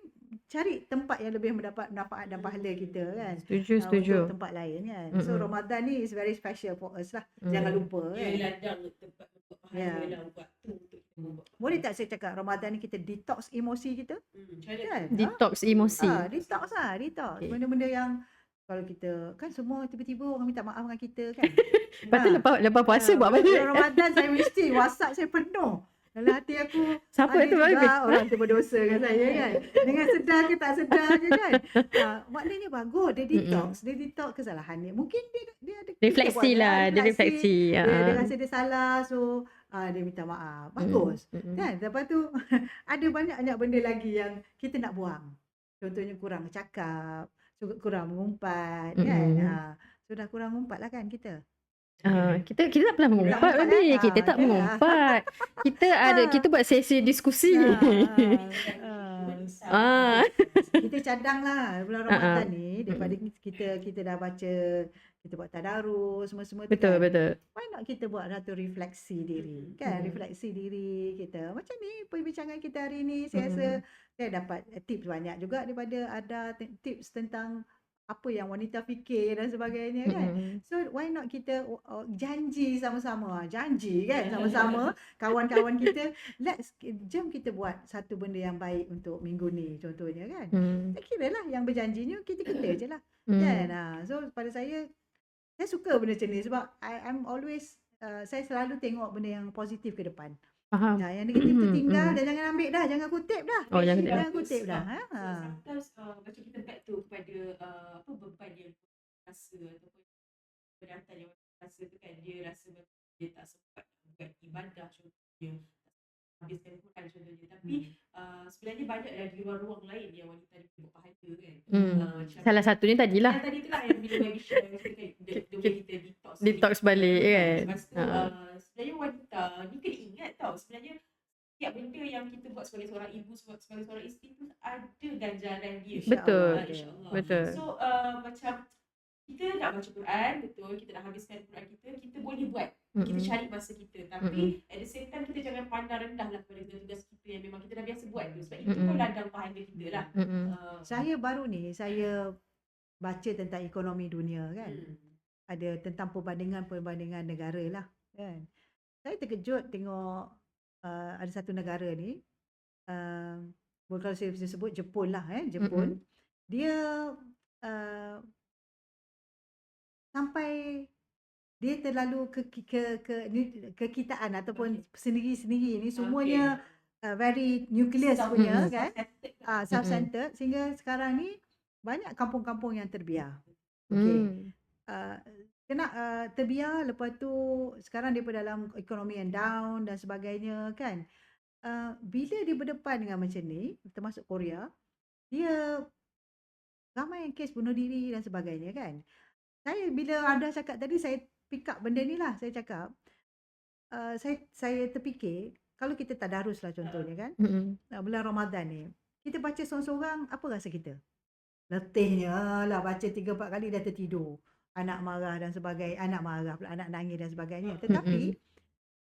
cari tempat yang lebih mendapat manfaat dan pahala kita kan. Setuju. Untuk tempat lain kan. So Ramadan ni is very special for us lah. Jangan lupa kan. Dia ladang tempat untuk pahala lah, waktu untuk kita buat. Boleh tak saya cakap Ramadan ni kita detox emosi kita? Kan? Detox emosi. Detox. Benda-benda yang kalau kita kan semua tiba-tiba orang minta maaf dengan kita kan. Lepas tu lepas puasa buat apa? Ramadan saya mesti WhatsApp saya penuh. Dalam hati aku, siapa tu orang tu berdosa dengan saya kan. Dengan sedar ke tak sedar ke kan. Maknanya bagus, dia detox kesalahan dia. Mungkin dia ada refleksi lah, dia refleksi. Dia rasa dia salah, so dia minta maaf. Bagus. Kan? Lepas tu ada banyak benda lagi yang kita nak buang. Contohnya kurang cakap, kurang mengumpat kan. Sudah kurang mengumpat lah kan kita. Kita tak pernah mengumpat Babi. Kita tak mengumpat. Kita buat sesi diskusi. Kita cadang lah bulan Ramadan ni, daripada kita dah baca, kita buat tadarus semua tu. Betul. Why not kita buat satu refleksi diri kan. Refleksi diri kita. Macam ni perbincangan kita hari ni, saya rasa saya dapat tips banyak juga daripada ada tips tentang apa yang wanita fikir dan sebagainya kan. So why not kita janji sama-sama, janji kan sama-sama kawan-kawan kita, jom kita buat satu benda yang baik untuk minggu ni contohnya kan. Tak kira lah yang berjanjinya kita je lah. Kan. So pada saya suka benda macam ni sebab I'm always saya selalu tengok benda yang positif ke depan. Faham. Yang negatif tu tinggal dan jangan ambil dah, jangan kutip dah. Oh, jangan kutip dah. Sometimes macam kita back tu kepada beban yang rasa ataupun pendatang yang rasa tu kan, dia rasa dia tak sempat buat ibadah contohnya, habiskan Quran contohnya, tapi sebenarnya banyak lagi ruang-ruang lain yang wanita ni boleh pahala kan. Salah satunya tadilah. Yang tadi tu lah yang bila bagi share the way kita Detox balik kan. Lepas tu sebenarnya wanita ni kena ingat tau, sebenarnya setiap benda yang kita buat sebagai seorang ibu, sebagai seorang isteri tu ada ganjaran dia. Betul. InsyaAllah. Betul. So macam kita nak baca Quran, betul, kita nak habiskan Quran kita boleh buat. Kita cari masa kita. Tapi at the same time kita jangan pandang rendah lah pada tugas kita yang memang kita dah biasa buat tu. Sebab itu pun ladang pahala kita lah. Saya baru ni, saya baca tentang ekonomi dunia kan. Ada tentang perbandingan negara lah kan. Saya terkejut tengok ada satu negara ni, kalau saya sebut Jepun lah Jepun. Dia sampai dia terlalu kekitaan ataupun sendiri-sendiri ni semuanya very nucleus punya kan, self-centered, sehingga sekarang ni banyak kampung-kampung yang terbiar. Kena terbiar, lepas tu sekarang dia dalam ekonomi yang down dan sebagainya kan. Bila dia berdepan dengan macam ni, termasuk Korea, dia ramai yang kes bunuh diri dan sebagainya kan. Saya bila ada cakap tadi, saya pick up benda ni lah. Saya cakap, saya terfikir, kalau kita tadarus lah contohnya kan, bulan Ramadan ni, kita baca seorang-seorang, apa rasa kita? Letihnya lah, baca 3-4 kali dah tertidur. Anak marah dan sebagainya, anak marah pula, anak nangis dan sebagainya. Tetapi,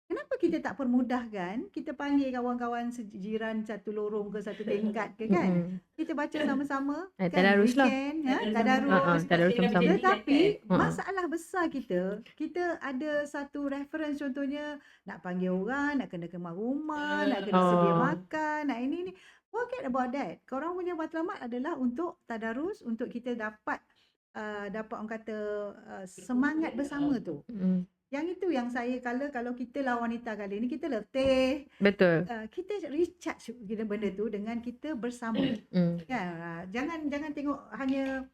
kenapa kita tak permudahkan, kita panggil kawan-kawan sejiran satu lorong ke satu tingkat ke kan? Kita baca sama-sama kan, tadarus lah. Tadarus sama-sama. Tetapi masalah besar kita ada satu reference, contohnya nak panggil orang, nak kena kemas rumah, nak kena sedia makan, nak ini. Forget about that. Korang punya matlamat adalah untuk tadarus, untuk kita dapat orang kata semangat bersama tu. Yang itu yang saya kalau kita lah wanita kali ni, kita letih. Betul. Kita recharge benda tu dengan kita bersama. Kan? Jangan tengok hanya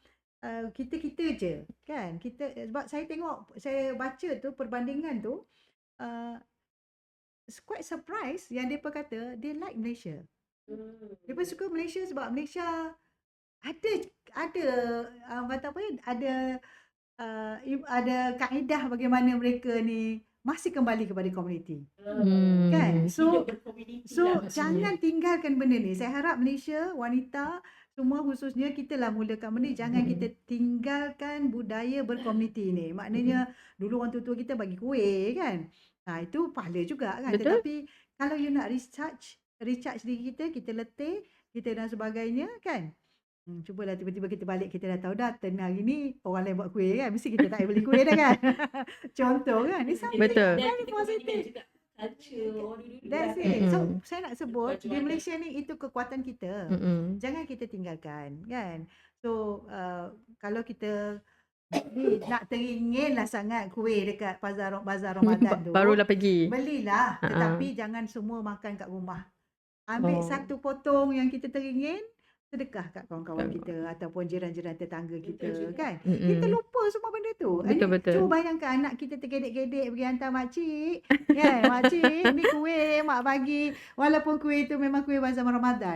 kita je kan. Sebab saya baca tu perbandingan tu, quite surprise yang depa kata dia like Malaysia. Depa suka Malaysia sebab Malaysia ada kaedah bagaimana mereka ni masih kembali kepada komuniti. Kan? So jangan tinggalkan benda ni. Saya harap Malaysia, wanita semua, khususnya kita lah mulakan benda ni. Jangan kita tinggalkan budaya berkomuniti ni. Maknanya dulu orang tua kita bagi kuih kan. Itu pahala juga kan. Betul. Tetapi kalau you nak recharge diri kita letih, kita dan sebagainya kan. Cubalah tiba-tiba kita balik, kita dah tahu dah hari ni orang lain buat kuih kan, mesti kita tak payah beli kuih dah kan. Contoh kan, ni something Betul. very positive. That's it. So saya nak sebut di Malaysia ni itu kekuatan kita. Jangan kita tinggalkan kan. So kalau kita nak teringinlah sangat kuih dekat bazar Ramadan tu, barulah pergi. Belilah, tetapi jangan semua makan kat rumah. Ambil satu potong yang kita teringin, sedekah kat kawan-kawan kita ataupun jiran-jiran tetangga kita kan. Kita lupa semua benda tu. Betul. Cuba bayangkan anak kita tergedek-gedek pergi hantar makcik kan. Makcik ni kuih mak bagi, walaupun kuih tu memang kuih bazar Ramadan.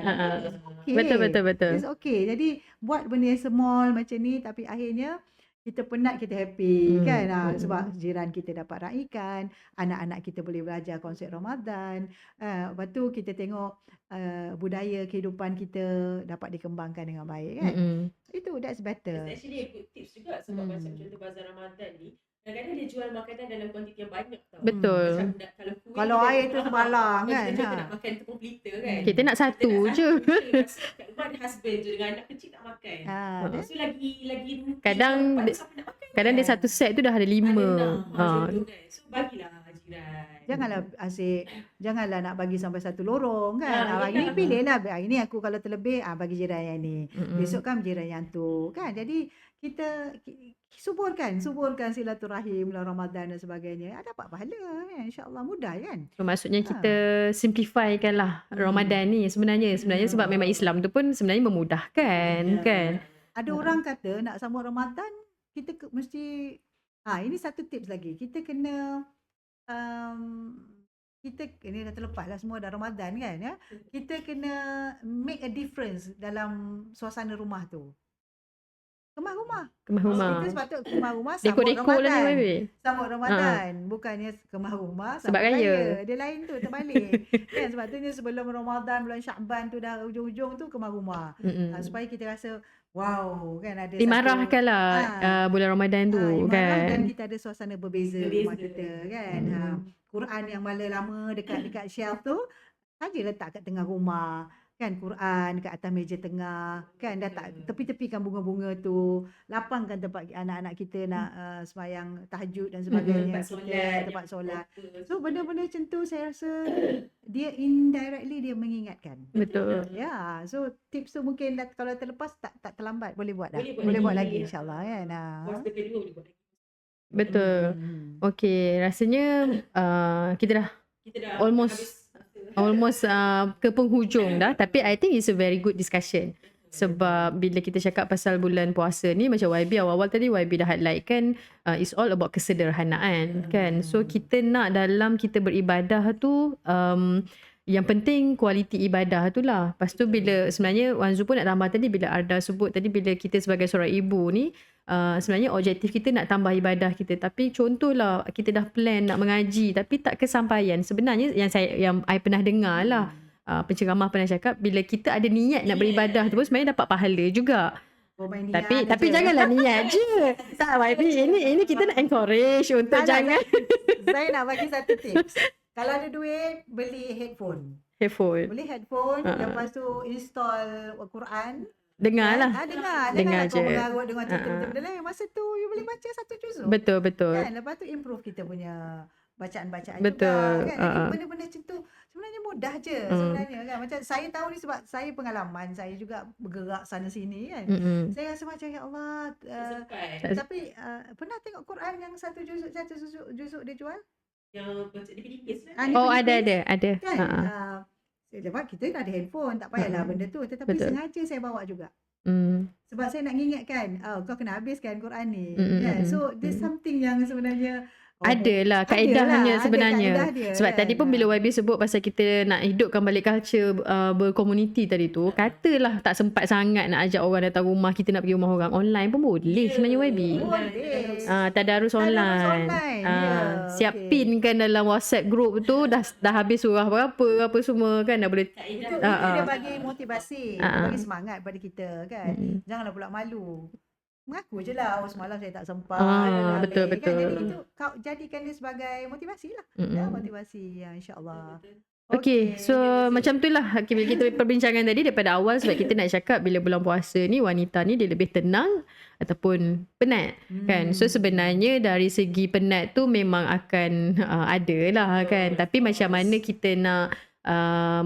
Okay. Betul. It's okay. Jadi buat benda yang small macam ni, tapi akhirnya kita penat, kita happy kan. Sebab jiran kita dapat raikan, anak-anak kita boleh belajar konsep Ramadan. Lepas tu kita tengok budaya kehidupan kita dapat dikembangkan dengan baik kan. That's better. It's actually a good tips juga sebab macam contoh bazar Ramadan ni, kadang-kadang dia jual makanan dalam kuantiti yang banyak tau. Betul. Kalau air tu sebalang kan. Kita nak makan tu pun liter kan. Kita nak satu je. Kat rumah ada husband je dengan anak kecil nak makan kan. Dan So lagi Kadang lepas tu siapa nak makan Kadang dia satu set tu dah ada ada 5. 6 macam tu kan. So bagilah jiran. janganlah asyik, janganlah nak bagi sampai satu lorong kan. Hari ni yelah. pilihlah, hari ni aku kalau terlebih bagi jiran yang ni. Mm-mm. Besok kan jiran yang tu kan. Jadi kita suburkan silaturahim bulan Ramadan dan sebagainya. Dapat pahala kan. InsyaAllah mudah kan. So maksudnya kita simplifikan lah Ramadan ni sebenarnya sebab memang Islam tu pun sebenarnya memudahkan kan. Ada orang kata nak sambut Ramadan kita mesti ini satu tips lagi. Kita kena kita ini dah terlepas lah semua dah Ramadan kan ya. Kita kena make a difference dalam suasana rumah tu. Kemah rumah. Kita sepatut kemah rumah sambut Dekor-dekor lah ni Ramadan. baby. Sambut Ramadan. Bukannya kemah rumah Sebab sambut raya. Dia lain tu terbalik. Kan sepatutnya sebelum Ramadan bulan Syakban tu dah ujung-ujung tu kemah rumah. Supaya kita rasa wow kan ada Dimarahkan lah bulan Ramadan tu dimarah dan kan. kita ada suasana berbeza rumah kita kan. Quran yang malah lama dekat shelf tu saja letak kat tengah rumah kan, Quran kat atas meja tengah kan, dah tak tepi-tepikan bunga-bunga tu, lapangkan tempat anak-anak kita nak sembahyang tahajud dan sebagainya, tempat solat. So benda-benda macam tu saya rasa dia indirectly dia mengingatkan. Betul. Ya, so tips tu mungkin kalau terlepas tak terlambat, boleh buat dah. Boleh buat buat lagi lagi. insya-Allah kan. Puasa kedua boleh buat lagi. Betul. Okey, rasanya kita dah almost ke penghujung dah, tapi I think it's a very good discussion. Sebab bila kita cakap pasal bulan puasa ni, macam YB awal-awal tadi YB dah highlight kan, it's all about kesederhanaan kan. So kita nak dalam kita beribadah tu yang penting kualiti ibadah tu lah. Lepas tu bila sebenarnya Wan Zu pun nak tambah tadi, bila Arda sebut tadi, bila kita sebagai seorang ibu ni sebenarnya objektif kita nak tambah ibadah kita, tapi contohlah kita dah plan nak mengaji tapi tak kesampaian. Sebenarnya yang I pernah dengar lah, penceramah pernah cakap bila kita ada niat nak beribadah tu pun sebenarnya dapat pahala juga. Tapi janganlah niat je. Tak YB, ini kita nak encourage untuk jangan. Saya nak bagi satu tips. Kalau ada duit, beli headphone. Beli headphone, lepas tu install Quran. Dengar lah. Dengar je. Kau mengarut dengan cerita-cerita lain. Masa tu you boleh baca satu juzuk. Betul. Kan? Lepas tu improve kita punya bacaan-bacaan Betul. juga. Kan? Jadi benda-benda macam tu sebenarnya mudah je sebenarnya kan. Macam saya tahu ni sebab saya pengalaman. Saya juga bergerak sana sini kan. Saya rasa macam ya Allah. Tapi pernah tengok Quran yang satu juzuk dia jual? Yang baca di pinipis lah. Ada. Kan? Sebab kita ada handphone, tak payahlah benda tu. Tetapi sengaja saya bawa juga. Sebab saya nak ingatkan, kau kena habiskan Quran ni. Kan? So, there's something yang sebenarnya adalah kaedahnya sebenarnya. Sebab kan? tadi pun bila YB sebut pasal kita nak hidupkan balik culture berkomuniti tadi tu, katalah tak sempat sangat nak ajak orang datang rumah, kita nak pergi rumah orang, online pun boleh sebenarnya YB. Tadarus online. Siapinkan dalam WhatsApp group tu dah habis surah berapa semua kan, dah boleh. Itu dia bagi motivasi, bagi semangat pada kita kan. Janganlah pula malu. Mengaku je lah, semalam saya tak sempat. Betul. Kan? Jadi itu kau jadikan dia sebagai motivasi lah. Motivasi insyaAllah. Okay, so macam tu lah kita perbincangan tadi daripada awal, sebab kita nak cakap bila bulan puasa ni wanita ni dia lebih tenang ataupun penat kan. So sebenarnya dari segi penat tu memang akan ada lah kan, tapi macam mana kita nak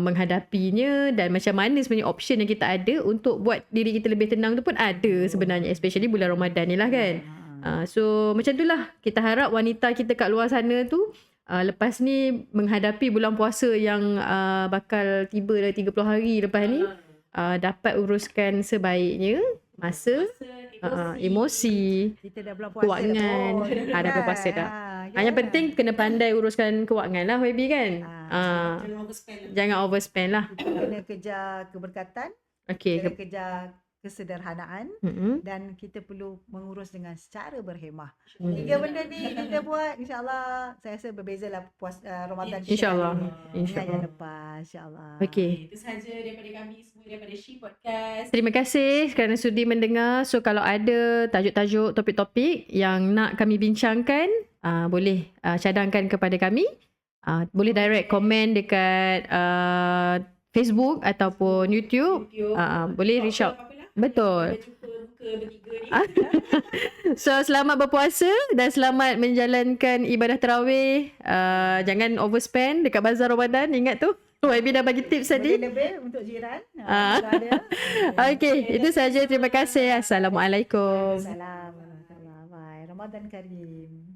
menghadapinya dan macam mana sebenarnya option yang kita ada untuk buat diri kita lebih tenang tu pun ada sebenarnya, especially bulan Ramadan ni lah kan. So macam tu lah, kita harap wanita kita kat luar sana tu lepas ni menghadapi bulan puasa yang bakal tiba dah 30 hari lepas ni, dapat uruskan sebaiknya masa, emosi, kita dah bulan puasa kewangan. Dah bulan puasa dah. Yang penting kena pandai uruskan kewangan lah YB kan. Jangan overspend lah. Kita kena kejar keberkatan, kena kejar kesederhanaan, dan kita perlu mengurus dengan secara berhemah. 3 benda ni kita buat, insyaAllah saya rasa berbezalah Ramadan InsyaAllah. yang lepas, insyaAllah. Okay. Itu sahaja daripada kami semua, daripada She Podcast. Terima kasih kerana sudi mendengar. So kalau ada tajuk-tajuk, topik-topik yang nak kami bincangkan, boleh cadangkan kepada kami. Boleh direct komen dekat Facebook ataupun YouTube. Boleh reach out. Betul. Kita jumpa muka bertiga ni. So selamat berpuasa dan selamat menjalankan ibadah tarawih. Jangan overspend dekat bazar Ramadan. Ingat tu. YB dah bagi tips tadi. Lebih untuk jiran. Ah. Kalau ada. Okey, itu saja. Terima kasih. Assalamualaikum. Assalamualaikum. Bye. Ramadan Karim.